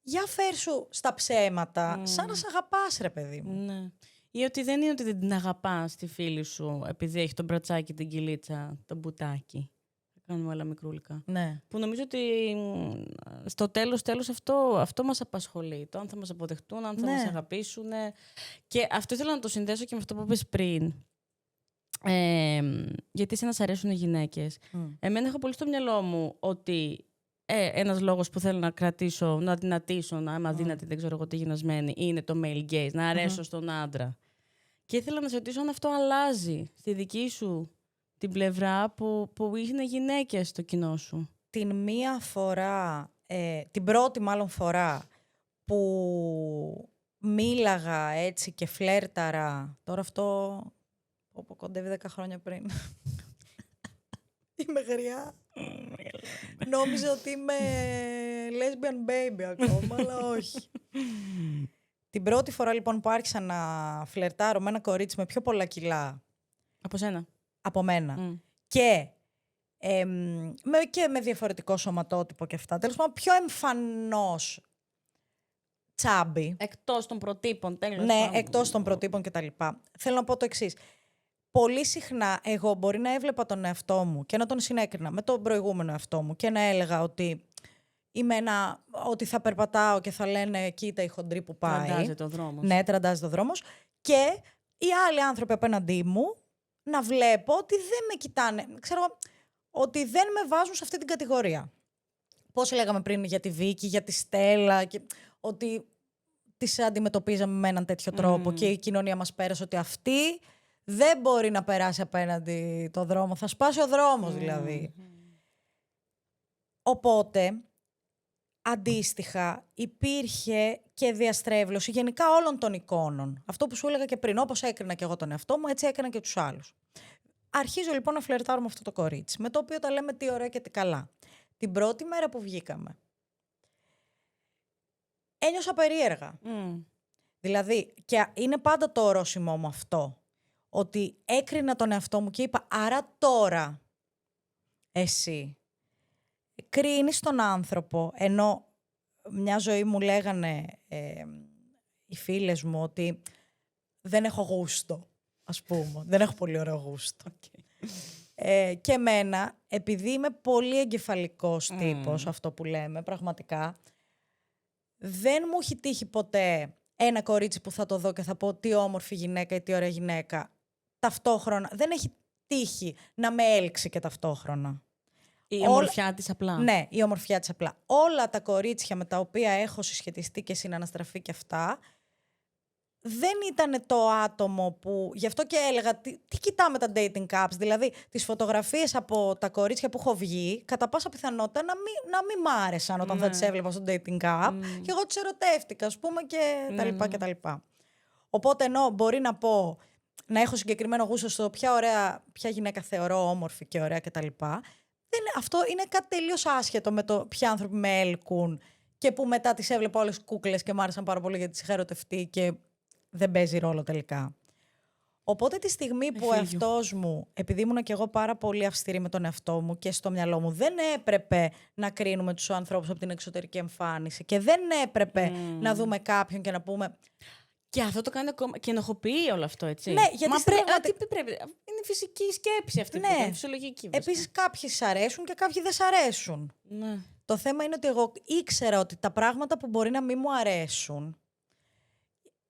[SPEAKER 1] Για φέρσου στα ψέματα, σαν να σ' αγαπάς ρε παιδί μου.
[SPEAKER 2] Ναι. Ή ότι δεν είναι ότι δεν την αγαπάς τη φίλη σου επειδή έχει το μπρατσάκι, την κοιλίτσα, το μπουτάκι. Κάνουμε άλλα μικρούλικα.
[SPEAKER 1] Ναι.
[SPEAKER 2] Που νομίζω ότι στο τέλος αυτό μας απασχολεί. Το αν θα μας αποδεχτούν, αν θα μας αγαπήσουν. Και αυτό ήθελα να το συνδέσω και με αυτό που είπες πριν. Γιατί εσένα σ' αρέσουν οι γυναίκες. Εμένα έχω πολύ στο μυαλό μου ότι ένας λόγος που θέλω να κρατήσω, να δυνατήσω, να είμαι αδύνατη, δεν ξέρω εγώ τι γυνασμένη, είναι το male gaze, να αρέσω στον άντρα. Και ήθελα να σε ρωτήσω αν αυτό αλλάζει στη δική σου την πλευρά που είναι γυναίκες στο κοινό σου.
[SPEAKER 1] Την μία φορά, την πρώτη μάλλον φορά που μίλαγα έτσι και φλέρταρα, τώρα αυτό κοντεύει 10 χρόνια πριν. Είμαι γριά. Νόμιζα ότι είμαι lesbian baby ακόμα, αλλά όχι. Την πρώτη φορά λοιπόν που άρχισα να φλερτάρω με ένα κορίτσι με πιο πολλά κιλά.
[SPEAKER 2] Από σένα.
[SPEAKER 1] Από μένα. Και με διαφορετικό σωματότυπο και αυτά. Τέλος πάντων, πιο εμφανώς τσάμπι.
[SPEAKER 2] Εκτός των προτύπων, τέλος.
[SPEAKER 1] Ναι, εκτός των προτύπων κτλ. Θέλω να πω το εξής. Πολύ συχνά εγώ μπορεί να έβλεπα τον εαυτό μου και να τον συνέκρινα με τον προηγούμενο εαυτό μου και να έλεγα ότι ότι θα περπατάω και θα λένε κοίτα η χοντρή που πάει.
[SPEAKER 2] Τραντάζεται ο δρόμος.
[SPEAKER 1] Ναι, τραντάζεται ο δρόμος. Και οι άλλοι άνθρωποι απέναντί μου να βλέπω ότι δεν με κοιτάνε. Ξέρω, ότι δεν με βάζουν σε αυτή την κατηγορία. Πώς λέγαμε πριν για τη Βίκη, για τη Στέλλα, και ότι τις αντιμετωπίζαμε με έναν τέτοιο τρόπο και η κοινωνία μας πέρασε ότι αυτή δεν μπορεί να περάσει απέναντι το δρόμο. Θα σπάσει ο δρόμος δηλαδή. Οπότε, αντίστοιχα, υπήρχε και διαστρέβλωση γενικά όλων των εικόνων. Αυτό που σου έλεγα και πριν, όπως έκρινα και εγώ τον εαυτό μου, έτσι έκανα και τους άλλους. Αρχίζω λοιπόν να φλερτάρω με αυτό το κορίτσι, με το οποίο τα λέμε τι ωραία και τι καλά. Την πρώτη μέρα που βγήκαμε, ένιωσα περίεργα. Δηλαδή, και είναι πάντα το ορόσημό μου αυτό, ότι έκρινα τον εαυτό μου και είπα, άρα τώρα εσύ κρίνεις τον άνθρωπο, ενώ μια ζωή μου λέγανε οι φίλες μου ότι δεν έχω γούστο, ας πούμε. Δεν έχω πολύ ωραίο γούστο. Και εμένα, επειδή είμαι πολύ εγκεφαλικός τύπος, αυτό που λέμε, πραγματικά, δεν μου έχει τύχει ποτέ ένα κορίτσι που θα το δω και θα πω τι όμορφη γυναίκα ή τι ωραία γυναίκα. Ταυτόχρονα. Δεν έχει τύχει να με έλξει και ταυτόχρονα.
[SPEAKER 2] Η ομορφιά της απλά.
[SPEAKER 1] Ναι, η ομορφιά της απλά. Όλα τα κορίτσια με τα οποία έχω συσχετιστεί και συναναστραφεί και αυτά, δεν ήταν το άτομο που... Γι' αυτό και έλεγα, τι κοιτάμε τα dating apps, δηλαδή τις φωτογραφίες από τα κορίτσια που έχω βγει, κατά πάσα πιθανότητα να μην μ' άρεσαν όταν θα τις έβλεπα στο dating app και εγώ τις ερωτεύτηκα, ας πούμε, και τα λοιπά και τα λοιπά. Οπότε ενώ μπορεί να πω, να έχω συγκεκριμένο γούστο στο ποια γυναίκα θεωρώ όμορφη και ωραία και τα λοιπά, αυτό είναι κάτι τελείως άσχετο με το ποιοι άνθρωποι με έλκουν και που μετά τις έβλεπα όλες κούκλες και μ' άρεσαν πάρα πολύ γιατί τις είχα ερωτευτεί και δεν παίζει ρόλο τελικά. Οπότε τη στιγμή που ο εαυτός μου, επειδή ήμουν και εγώ πάρα πολύ αυστηρή με τον εαυτό μου και στο μυαλό μου, δεν έπρεπε να κρίνουμε τους ανθρώπους από την εξωτερική εμφάνιση και δεν έπρεπε να δούμε κάποιον και να πούμε...
[SPEAKER 2] Και αυτό το κάνει ακόμα και ενοχοποιεί όλο αυτό, έτσι.
[SPEAKER 1] Ναι, γιατί
[SPEAKER 2] πρέπει. Είναι φυσική σκέψη αυτή, ναι, που είναι φυσιολογική.
[SPEAKER 1] Επίσης κάποιοι σ' αρέσουν και κάποιοι δεν σ' αρέσουν.
[SPEAKER 2] Ναι.
[SPEAKER 1] Το θέμα είναι ότι εγώ ήξερα ότι τα πράγματα που μπορεί να μην μου αρέσουν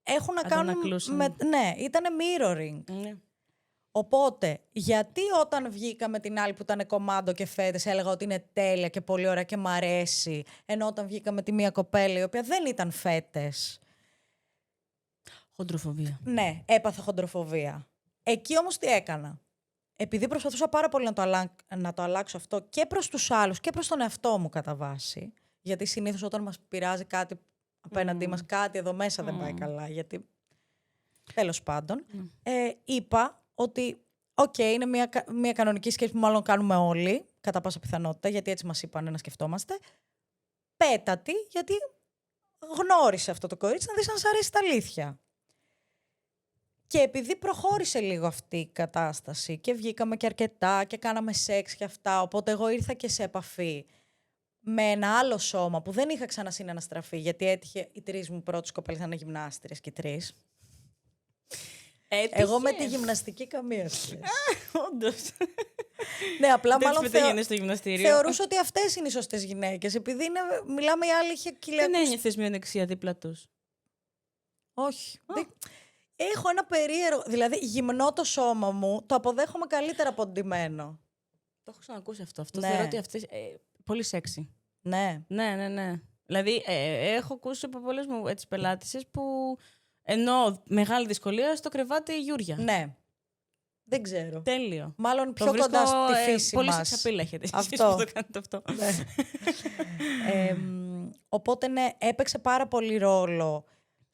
[SPEAKER 1] έχουν να κάνουν με... Ναι, ήτανε mirroring.
[SPEAKER 2] Ναι.
[SPEAKER 1] Οπότε, γιατί όταν βγήκα με την άλλη που ήταν κομμάντο και φέτες έλεγα ότι είναι τέλεια και πολύ ωραία και μ' αρέσει, ενώ όταν βγήκα με τη μία κοπέλα η οποία δεν ήταν φέτες...
[SPEAKER 2] Χοντροφοβία.
[SPEAKER 1] Ναι, έπαθα χοντροφοβία. Εκεί όμως τι έκανα. Επειδή προσπαθούσα πάρα πολύ να το αλλάξω αυτό και προς τους άλλους και προς τον εαυτό μου κατά βάση, γιατί συνήθως όταν μας πειράζει κάτι απέναντί μας, κάτι εδώ μέσα δεν πάει καλά, γιατί τέλος πάντων, είπα ότι είναι μια κανονική σκέψη που μάλλον κάνουμε όλοι, κατά πάσα πιθανότητα, γιατί έτσι μας είπαν να σκεφτόμαστε, πέτατη, γιατί γνώρισε αυτό το κορίτσι να δεις αν σ' αρέσει τα αλήθεια. Και επειδή προχώρησε λίγο αυτή η κατάσταση και βγήκαμε και αρκετά και κάναμε σεξ και αυτά, οπότε εγώ ήρθα και σε επαφή με ένα άλλο σώμα που δεν είχα ξανασυναναστραφεί, γιατί έτυχε οι 3 μου πρώτες κοπέλες να είναι γυμνάστριες και 3.
[SPEAKER 2] Έτυχε.
[SPEAKER 1] Εγώ με τη γυμναστική καμία σχέση.
[SPEAKER 2] Όντως.
[SPEAKER 1] Ναι, απλά μάλλον
[SPEAKER 2] στο γυμναστήριο.
[SPEAKER 1] θεωρούσα ότι αυτές είναι οι σωστές γυναίκες, επειδή μιλάμε η άλλη είχε κοιλιακούς...
[SPEAKER 2] Δεν ένιωθες μειονεξία δίπλα τους?
[SPEAKER 1] Όχι. Έχω ένα περίεργο. Δηλαδή, γυμνό το σώμα μου, το αποδέχομαι καλύτερα από ντυμένο.
[SPEAKER 2] Το έχω ξανακούσει αυτό. Ναι. Θεωρώ ότι αυτές. Πολύ σεξι.
[SPEAKER 1] Ναι.
[SPEAKER 2] Ναι. Δηλαδή, έχω ακούσει από πολλές μου πελάτησες που ενώ μεγάλη δυσκολία στο κρεβάτι γιούρια.
[SPEAKER 1] Ναι. Δεν ξέρω.
[SPEAKER 2] Τέλειο.
[SPEAKER 1] Μάλλον πιο κοντά στη φύση
[SPEAKER 2] πολύ
[SPEAKER 1] μας.
[SPEAKER 2] Πολύ σεξαπίλα έχετε
[SPEAKER 1] αυτό.
[SPEAKER 2] Που το κάνετε αυτό.
[SPEAKER 1] Ναι. Οπότε, ναι, έπαιξε πάρα πολύ ρόλο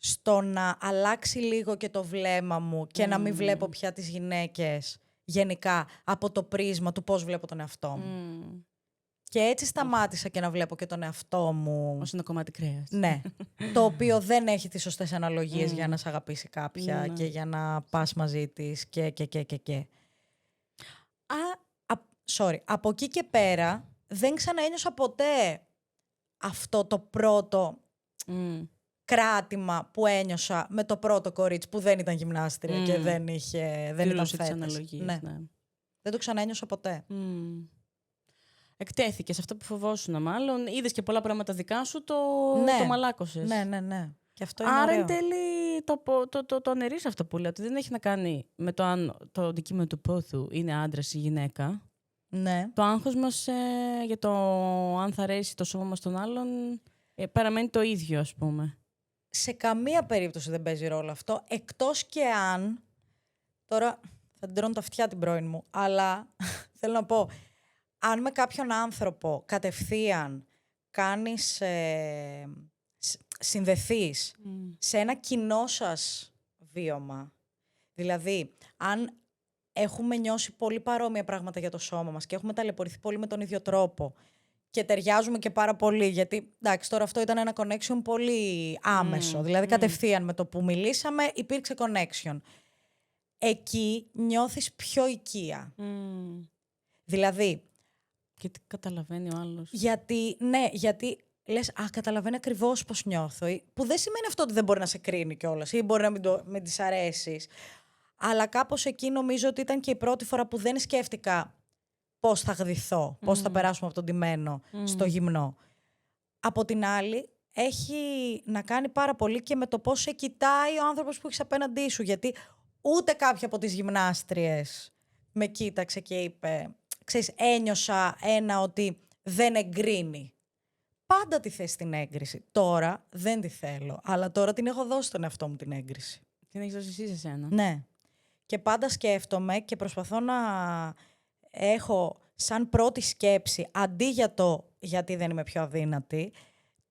[SPEAKER 1] στο να αλλάξει λίγο και το βλέμμα μου και να μην βλέπω πια τις γυναίκες γενικά από το πρίσμα του πώς βλέπω τον εαυτό μου. Και έτσι σταμάτησα και να βλέπω και τον εαυτό μου...
[SPEAKER 2] Ως ένα κομμάτι κρέας.
[SPEAKER 1] Ναι. Το οποίο δεν έχει τις σωστές αναλογίες για να σ' αγαπήσει κάποια και για να πας μαζί της και. Από εκεί και πέρα δεν ξαναένιωσα ποτέ αυτό το πρώτο... κράτημα που ένιωσα με το πρώτο κορίτσι που δεν ήταν γυμνάστρια και δεν ήταν φέτες. Ναι. Δεν το ξαναένιωσα ποτέ.
[SPEAKER 2] Εκτέθηκες αυτό που φοβόσουν μάλλον. Είδες και πολλά πράγματα δικά σου, το μαλάκωσες.
[SPEAKER 1] Ναι. Και αυτό είναι
[SPEAKER 2] άρα
[SPEAKER 1] ωραίο.
[SPEAKER 2] Εν τέλει το αναιρείς αυτό που λέω. Ότι δεν έχει να κάνει με το αν το αντικείμενο του πόθου είναι άντρας ή γυναίκα.
[SPEAKER 1] Ναι.
[SPEAKER 2] Το άγχος μας για το αν θα αρέσει το σώμα μας των άλλων παραμένει το ίδιο, ας πούμε.
[SPEAKER 1] Σε καμία περίπτωση δεν παίζει ρόλο αυτό, εκτός και αν... Τώρα θα την τρώνε τα αυτιά την πρώην μου, αλλά θέλω να πω, αν με κάποιον άνθρωπο κατευθείαν κάνεις, συνδεθείς σε ένα κοινό σας βίωμα, δηλαδή αν έχουμε νιώσει πολύ παρόμοια πράγματα για το σώμα μας και έχουμε ταλαιπωρηθεί πολύ με τον ίδιο τρόπο και ταιριάζουμε και πάρα πολύ, γιατί εντάξει, τώρα αυτό ήταν ένα connection πολύ άμεσο. Δηλαδή κατευθείαν με το που μιλήσαμε υπήρξε connection. Εκεί νιώθεις πιο οικία. Δηλαδή...
[SPEAKER 2] Γιατί καταλαβαίνει ο άλλος.
[SPEAKER 1] Γιατί λες, καταλαβαίνει ακριβώς πώς νιώθω. Που δεν σημαίνει αυτό ότι δεν μπορεί να σε κρίνει κιόλας ή μπορεί να μην της αρέσεις. Αλλά κάπως εκεί νομίζω ότι ήταν και η πρώτη φορά που δεν σκέφτηκα πώς θα γδυθώ, πώς θα περάσουμε από τον ντυμένο στο γυμνό. Από την άλλη, έχει να κάνει πάρα πολύ και με το πώς σε κοιτάει ο άνθρωπος που έχεις απέναντί σου. Γιατί ούτε κάποια από τις γυμνάστριες με κοίταξε και είπε, ξέρεις, ένιωσα ότι δεν εγκρίνει. Πάντα τη θες την έγκριση. Τώρα δεν τη θέλω, αλλά τώρα την έχω δώσει στον εαυτό μου την έγκριση.
[SPEAKER 2] Την έχεις δώσει εσύ σε σένα.
[SPEAKER 1] Ναι. Και πάντα σκέφτομαι και προσπαθώ να έχω σαν πρώτη σκέψη, αντί για το γιατί δεν είμαι πιο αδύνατη,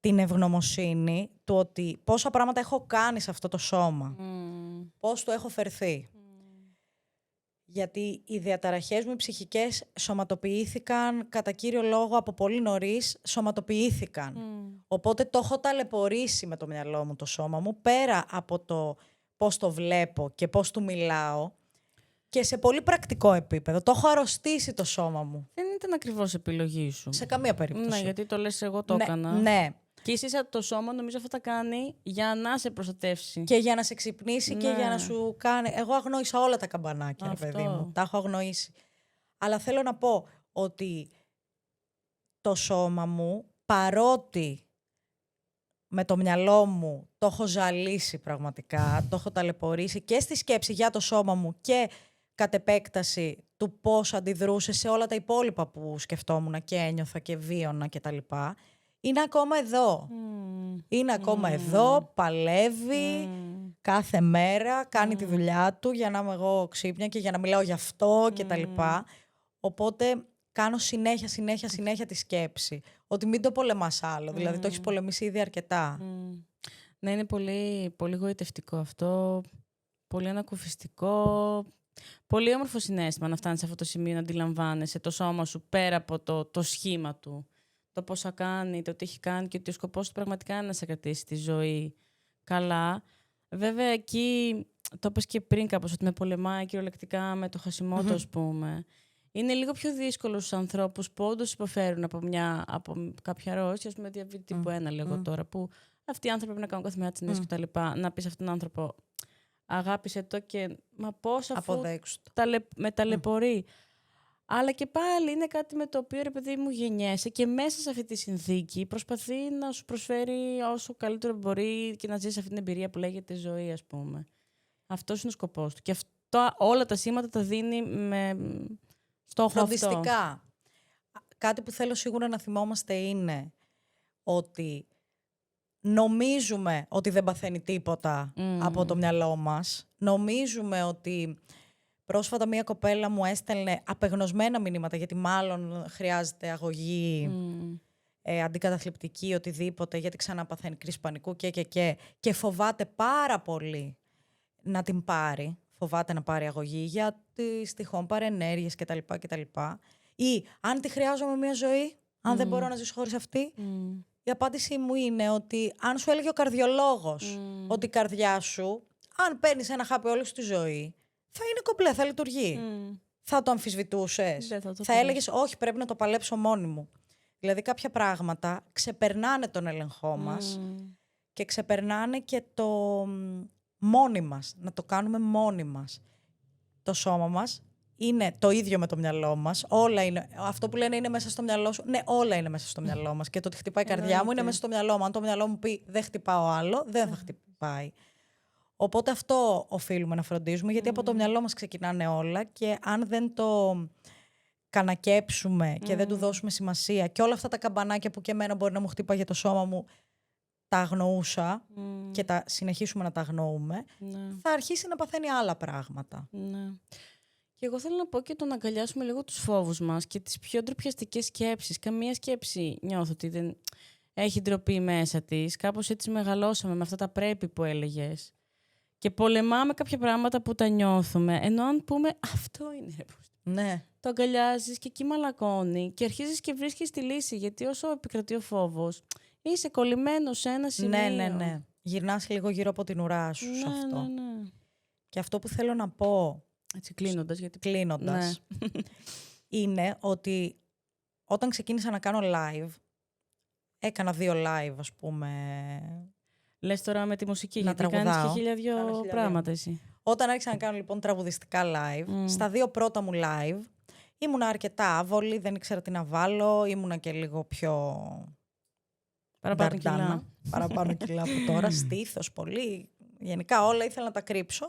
[SPEAKER 1] την ευγνωμοσύνη του ότι πόσα πράγματα έχω κάνει σε αυτό το σώμα. Πώς το έχω φερθεί. Γιατί οι διαταραχές μου οι ψυχικές σωματοποιήθηκαν κατά κύριο λόγο από πολύ νωρίς, σωματοποιήθηκαν. Οπότε το έχω ταλαιπωρήσει με το μυαλό μου το σώμα μου, πέρα από το πώς το βλέπω και πώς του μιλάω, και σε πολύ πρακτικό επίπεδο. Το έχω αρρωστήσει το σώμα μου.
[SPEAKER 2] Δεν ήταν ακριβώς επιλογή σου.
[SPEAKER 1] Σε καμία περίπτωση.
[SPEAKER 2] Ναι, γιατί το λες εγώ το έκανα.
[SPEAKER 1] Ναι.
[SPEAKER 2] Και εσύ το σώμα νομίζω αυτό τα κάνει για να σε προστατεύσει.
[SPEAKER 1] Και για να σε ξυπνήσει και για να σου κάνει. Εγώ αγνόησα όλα τα καμπανάκια, ρε παιδί μου. Τα έχω αγνοήσει. Αλλά θέλω να πω ότι το σώμα μου, παρότι με το μυαλό μου το έχω ζαλίσει πραγματικά, το έχω ταλαιπωρήσει και στη σκέψη για το σώμα μου και κατ' επέκταση του πώς αντιδρούσε σε όλα τα υπόλοιπα που σκεφτόμουν και ένιωθα και βίωνα κτλ. Είναι ακόμα εδώ. Είναι ακόμα εδώ, παλεύει κάθε μέρα, κάνει τη δουλειά του για να είμαι εγώ ξύπνια και για να μιλάω γι' αυτό κτλ. Οπότε κάνω συνέχεια τη σκέψη. Ότι μην το πολεμάς άλλο. Δηλαδή το έχεις πολεμήσει ήδη αρκετά.
[SPEAKER 2] Ναι, είναι πολύ, πολύ γοητευτικό αυτό. Πολύ ανακουφιστικό. Πολύ όμορφο συναίσθημα να φτάνεις σε αυτό το σημείο να αντιλαμβάνεσαι το σώμα σου πέρα από το σχήμα του. Το πόσα κάνει, το τι έχει κάνει και ότι ο σκοπός του πραγματικά είναι να σε κρατήσει τη ζωή καλά. Βέβαια, εκεί το είπες και πριν κάπως, ότι με πολεμάει κυριολεκτικά με το χασιμό του, ας πούμε. Είναι λίγο πιο δύσκολο στους ανθρώπους που όντως υποφέρουν από κάποια αρρώστια, ας πούμε, διαβήτη τύπου 1 λέγω τώρα, που αυτοί οι άνθρωποι πρέπει να κάνουν κάθε μέρα τις νέες και τα λοιπά. Να πεις αυτόν τον άνθρωπο, αγάπησε το και μα πώς αφού με ταλαιπωρεί. Αλλά και πάλι είναι κάτι με το οποίο, ρε παιδί μου, γεννιέσαι και μέσα σε αυτή τη συνθήκη προσπαθεί να σου προσφέρει όσο καλύτερο μπορεί και να ζήσεις αυτή την εμπειρία που λέγεται ζωή, ας πούμε. Αυτός είναι ο σκοπός του. Και όλα τα σήματα τα δίνει με στόχο
[SPEAKER 1] φροντιστικά.
[SPEAKER 2] Αυτό.
[SPEAKER 1] Κάτι που θέλω σίγουρα να θυμόμαστε είναι ότι νομίζουμε ότι δεν παθαίνει τίποτα από το μυαλό μας. Νομίζουμε ότι... Πρόσφατα μία κοπέλα μου έστελνε απεγνωσμένα μηνύματα, γιατί μάλλον χρειάζεται αγωγή, αντικαταθλιπτική, οτιδήποτε, γιατί ξανά παθαίνει κρίση πανικού και φοβάται πάρα πολύ να την πάρει. Φοβάται να πάρει αγωγή για τις τυχόν παρενέργειες κτλ. Ή αν τη χρειάζομαι μία ζωή, αν δεν μπορώ να ζήσω χωρίς αυτή. Η απάντησή μου είναι ότι αν σου έλεγε ο καρδιολόγος ότι η καρδιά σου, αν παίρνεις ένα χάπι όλη σου τη ζωή, θα είναι κομπλέ, θα λειτουργεί. Θα το αμφισβητούσες. Θα έλεγες, όχι, πρέπει να το παλέψω μόνη μου. Δηλαδή κάποια πράγματα ξεπερνάνε τον έλεγχό μας και ξεπερνάνε και το μόνοι μας. Να το κάνουμε μόνοι μας. Το σώμα μας είναι το ίδιο με το μυαλό μας. Όλα είναι. Αυτό που λένε είναι μέσα στο μυαλό σου. Ναι, όλα είναι μέσα στο μυαλό μας. Και το ότι χτυπάει η καρδιά μου είναι μέσα στο μυαλό μου. Αν το μυαλό μου πει δεν χτυπάω άλλο, δεν θα χτυπάει. Οπότε αυτό οφείλουμε να φροντίζουμε, γιατί από το μυαλό μας ξεκινάνε όλα και αν δεν το κανακέψουμε και δεν του δώσουμε σημασία και όλα αυτά τα καμπανάκια που και εμένα μπορεί να μου χτύπαγε το σώμα μου, τα αγνοούσα και τα συνεχίσουμε να τα αγνοούμε, θα αρχίσει να παθαίνει άλλα πράγματα.
[SPEAKER 2] Και εγώ θέλω να πω και το να αγκαλιάσουμε λίγο τους φόβους μας και τις πιο ντροπιαστικές σκέψεις. Καμία σκέψη νιώθω ότι δεν έχει ντροπή μέσα της. Κάπως έτσι μεγαλώσαμε με αυτά τα πρέπει που έλεγες. Και πολεμάμε κάποια πράγματα που τα νιώθουμε. Ενώ αν πούμε αυτό είναι.
[SPEAKER 1] Ναι.
[SPEAKER 2] Το αγκαλιάζεις και εκεί μαλακώνει και αρχίζεις και βρίσκεις τη λύση. Γιατί όσο επικρατεί ο φόβος, είσαι κολλημένος σε ένα σημείο.
[SPEAKER 1] Ναι. Γυρνάς λίγο γύρω από την ουρά σου σε αυτό.
[SPEAKER 2] Ναι.
[SPEAKER 1] Και αυτό που θέλω να πω.
[SPEAKER 2] Έτσι κλείνοντας.
[SPEAKER 1] Είναι ότι όταν ξεκίνησα να κάνω live, έκανα 2 live, ας πούμε.
[SPEAKER 2] Λες τώρα με τη μουσική,
[SPEAKER 1] να
[SPEAKER 2] γιατί κάνεις και 1002 πράγματα εσύ.
[SPEAKER 1] Όταν άρχισα να κάνω λοιπόν τραγουδιστικά live, στα 2 πρώτα μου live, ήμουνα αρκετά άβολη, δεν ήξερα τι να βάλω, ήμουνα και λίγο πιο... Παραπάνω κιλά από τώρα, στήθος πολύ, γενικά όλα ήθελα να τα κρύψω.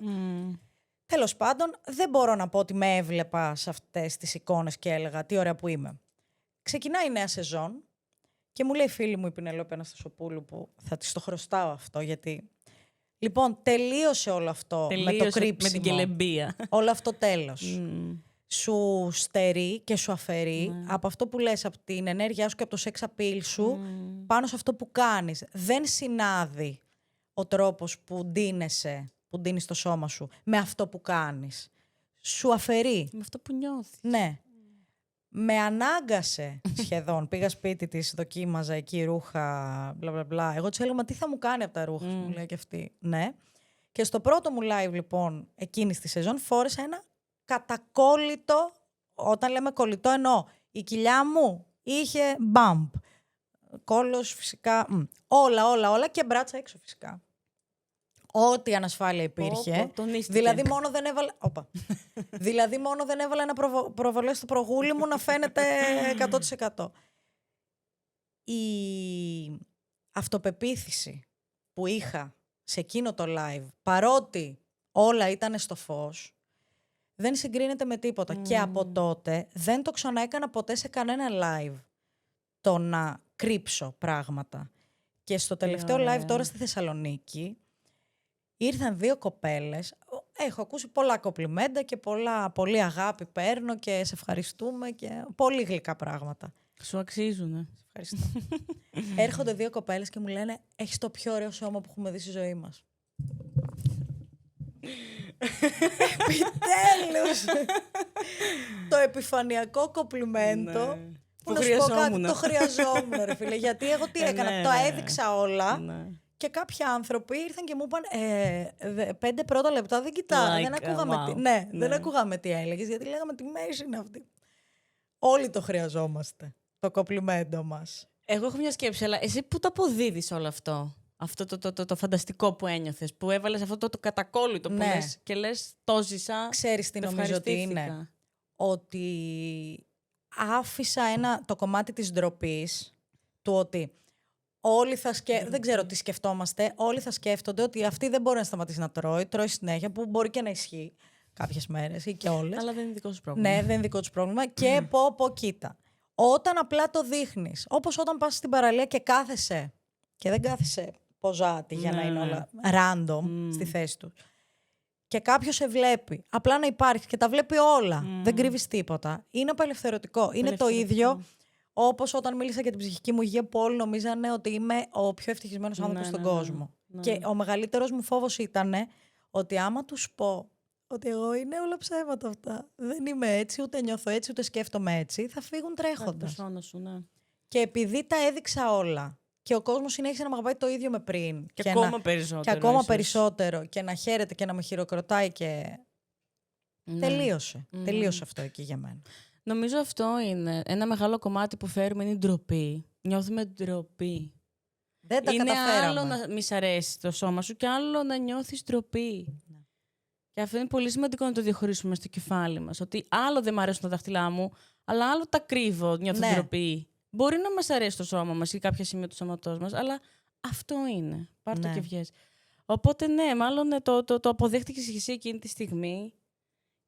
[SPEAKER 1] Τέλος πάντων, δεν μπορώ να πω ότι με έβλεπα σε αυτές τις εικόνες και έλεγα τι ωραία που είμαι. Ξεκινάει η νέα σεζόν. Και μου λέει η φίλη μου η Πινελόπη Αναστασοπούλου, που θα της το χρωστάω αυτό, γιατί... Λοιπόν, τελείωσε όλο αυτό με το κρύψιμο.
[SPEAKER 2] Με την κελεμπία.
[SPEAKER 1] Όλο αυτό τέλος. Σου στερεί και σου αφαιρεί από αυτό που λες, από την ενέργειά σου και από το sex appeal σου, πάνω σε αυτό που κάνεις. Δεν συνάδει ο τρόπος που ντύνεσαι, που ντύνεις το σώμα σου, με αυτό που κάνεις. σου αφαιρεί.
[SPEAKER 2] Με αυτό που νιώθεις.
[SPEAKER 1] Ναι. Με ανάγκασε σχεδόν. Πήγα σπίτι της, δοκίμαζα εκεί ρούχα, μπλα μπλα μπλα. Εγώ της έλεγα, μα τι θα μου κάνει από τα ρούχα σου, μου λέει και αυτή. Ναι. Και στο πρώτο μου live, λοιπόν, εκείνης τη σεζόν, φόρεσα ένα κατακόλλητο, όταν λέμε κολλητό εννοώ, η κοιλιά μου είχε bump. Κόλλος φυσικά, όλα και μπράτσα έξω φυσικά. Ό,τι ανασφάλεια υπήρχε. Δηλαδή μόνο δεν έβαλα. Δηλαδή μόνο δεν έβαλα ένα προβολέ στο προγούλι μου να φαίνεται 100%. Η αυτοπεποίθηση που είχα σε εκείνο το live, παρότι όλα ήταν στο φως, δεν συγκρίνεται με τίποτα. Και από τότε δεν το ξαναέκανα ποτέ σε κανένα live το να κρύψω πράγματα. Και στο τελευταίο live τώρα στη Θεσσαλονίκη ήρθαν 2 κοπέλες. Έχω ακούσει πολλά κομπλιμέντα και πολύ αγάπη παίρνω και σε ευχαριστούμε και πολύ γλυκά πράγματα.
[SPEAKER 2] Σου αξίζουνε.
[SPEAKER 1] Σε ευχαριστώ. Έρχονται 2 κοπέλες και μου λένε, έχεις το πιο ωραίο σώμα που έχουμε δει στη ζωή μας. Επιτέλους! Το επιφανειακό κομπλιμέντο.
[SPEAKER 2] Ναι. Που χρειαζόμουν.
[SPEAKER 1] Το χρειαζόμουν, ρε φίλε. Γιατί εγώ τι έκανα, το έδειξα όλα.
[SPEAKER 2] Ναι.
[SPEAKER 1] Και κάποιοι άνθρωποι ήρθαν και μου είπαν 5 πρώτα λεπτά δεν κοιτάω. Δεν ακούγαμε τι έλεγες, γιατί λέγαμε τι μέση είναι αυτή. Όλοι το χρειαζόμαστε, το κομπλιμέντο μας.
[SPEAKER 2] Εγώ έχω μια σκέψη, αλλά εσύ πού το αποδίδεις όλο αυτό? Αυτό το φανταστικό που ένιωθες, που έβαλες αυτό το κατακόλλητο που λες και λες το ζήσα.
[SPEAKER 1] Ξέρεις τι νομίζω ότι είναι? Ότι άφησα το κομμάτι της ντροπής, του ότι όλοι δεν ξέρω τι σκεφτόμαστε, όλοι θα σκέφτονται ότι αυτή δεν μπορεί να σταματήσει να τρώει συνέχεια, που μπορεί και να ισχύει κάποιες μέρες ή και όλες.
[SPEAKER 2] Αλλά δεν είναι δικό σου πρόβλημα.
[SPEAKER 1] Ναι, δεν είναι δικό του πρόβλημα. Και κοίτα. Όταν απλά το δείχνεις, όπως όταν πας στην παραλία και κάθεσαι, και δεν κάθεσαι ποζάτη για να είναι όλα random στη θέση του, και κάποιος σε βλέπει, απλά να υπάρχει και τα βλέπει όλα, δεν κρύβεις τίποτα, είναι απελευθερωτικό. Είναι το ίδιο όπως όταν μίλησα για την ψυχική μου υγεία, που όλοι νομίζανε ότι είμαι ο πιο ευτυχισμένος άνθρωπος στον κόσμο. Και ο μεγαλύτερος μου φόβος ήταν ότι άμα τους πω ότι εγώ είναι όλα ψέματα αυτά, δεν είμαι έτσι, ούτε νιώθω έτσι, ούτε σκέφτομαι έτσι, θα φύγουν τρέχοντας. Και επειδή τα έδειξα όλα και ο κόσμος συνέχισε να με αγαπάει το ίδιο με πριν.
[SPEAKER 2] Και ακόμα περισσότερο.
[SPEAKER 1] Και ακόμα περισσότερο. Και να χαίρεται και να με χειροκροτάει και... Τελείωσε. Τελείωσε αυτό εκεί για μένα.
[SPEAKER 2] Νομίζω αυτό είναι ένα μεγάλο κομμάτι που φέρουμε, είναι η ντροπή. Νιώθουμε ντροπή.
[SPEAKER 1] Δεν τα καταφέραμε.
[SPEAKER 2] Είναι άλλο να μη σ' αρέσει το σώμα σου και άλλο να νιώθεις ντροπή. Και αυτό είναι πολύ σημαντικό να το διαχωρίσουμε στο κεφάλι μας. Ότι άλλο δεν μ' αρέσουν τα δάχτυλά μου, αλλά άλλο τα κρύβω, νιώθω ντροπή. Μπορεί να μας αρέσει το σώμα μας ή κάποια σημεία του σώματός μας, αλλά αυτό είναι. Πάρ' το και βγες. Οπότε ναι, μάλλον το αποδέχτηκες εσύ εκείνη τη στιγμή.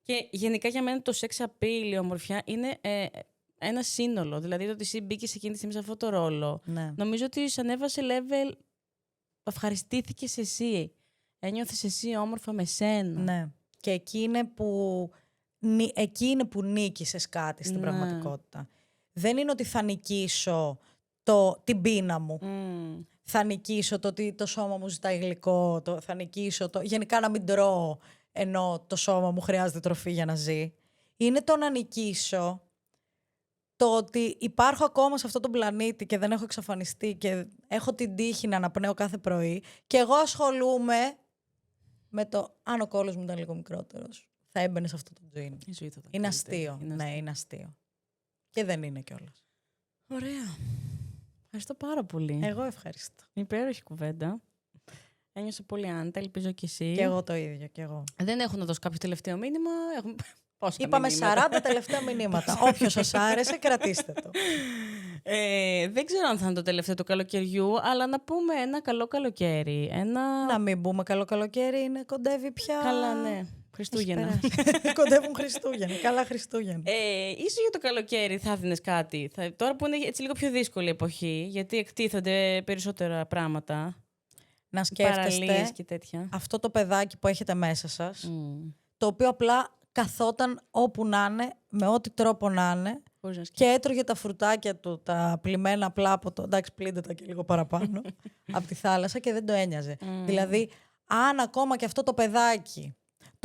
[SPEAKER 2] Και γενικά για μένα το sex appeal, η ομορφιά, είναι ένα σύνολο. Δηλαδή το ότι εσύ μπήκες εκείνη τη στιγμή σε αυτό το ρόλο. Ναι. Νομίζω ότι σε ανέβασε level, ευχαριστήθηκες εσύ. Ένιωθες εσύ όμορφα με σένα.
[SPEAKER 1] Ναι. Και εκεί είναι που νίκησες κάτι στην πραγματικότητα. Δεν είναι ότι θα νικήσω την πείνα μου. Θα νικήσω το ότι το σώμα μου ζητάει γλυκό. Θα νικήσω γενικά να μην τρώω ενώ το σώμα μου χρειάζεται τροφή για να ζει. Είναι το να νικήσω το ότι υπάρχω ακόμα σε αυτόν τον πλανήτη και δεν έχω εξαφανιστεί και έχω την τύχη να αναπνέω κάθε πρωί και εγώ ασχολούμαι με το αν ο κόλλος μου ήταν λίγο μικρότερος. Θα έμπαινε σε αυτό το τζιν. Είναι αστείο. Ναι, είναι αστείο. Και δεν είναι κιόλας.
[SPEAKER 2] Ωραία. Ευχαριστώ πάρα πολύ.
[SPEAKER 1] Εγώ ευχαριστώ.
[SPEAKER 2] Υπέροχη κουβέντα. Ένιωσα πολύ άνετα, ελπίζω κι εσύ.
[SPEAKER 1] Και εγώ το ίδιο, κι εγώ.
[SPEAKER 2] Δεν έχω να δώσω κάποιο τελευταίο μήνυμα.
[SPEAKER 1] Είπαμε μηνύματα. 40 τελευταία μηνύματα. Όποιος σας άρεσε, κρατήστε το.
[SPEAKER 2] Δεν ξέρω αν θα είναι το τελευταίο του καλοκαιριού, αλλά να πούμε ένα καλό καλοκαίρι.
[SPEAKER 1] Να μην πούμε καλό καλοκαίρι, κοντεύει πια.
[SPEAKER 2] Καλά, ναι. Χριστούγεννα.
[SPEAKER 1] Κοντεύουν Χριστούγεννα. Καλά Χριστούγεννα.
[SPEAKER 2] Ίσως για το καλοκαίρι θα έδινες κάτι. Τώρα που είναι έτσι λίγο πιο δύσκολη εποχή, γιατί εκτίθενται περισσότερα πράγματα.
[SPEAKER 1] Να σκέφτεστε
[SPEAKER 2] και τέτοια.
[SPEAKER 1] Αυτό το παιδάκι που έχετε μέσα σας, το οποίο απλά καθόταν όπου να είναι, με ό,τι τρόπο να είναι, και έτρωγε τα φρουτάκια του, τα πλημμένα απλά από το... Εντάξει, πλύντε τα και λίγο παραπάνω, από τη θάλασσα και δεν το ένοιαζε. Δηλαδή, αν ακόμα και αυτό το παιδάκι,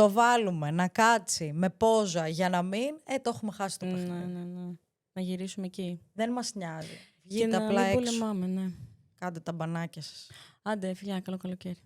[SPEAKER 1] το βάλουμε να κάτσει με πόζα για να μην, το έχουμε χάσει το παιχνίδι.
[SPEAKER 2] Ναι. Να γυρίσουμε εκεί.
[SPEAKER 1] Δεν μας νοιάζει.
[SPEAKER 2] Βγείτε απλά έξω. Πολεμάμε, ναι.
[SPEAKER 1] Κάντε τα μπανάκια σας.
[SPEAKER 2] Άντε, φιλιά, καλό καλοκαίρι.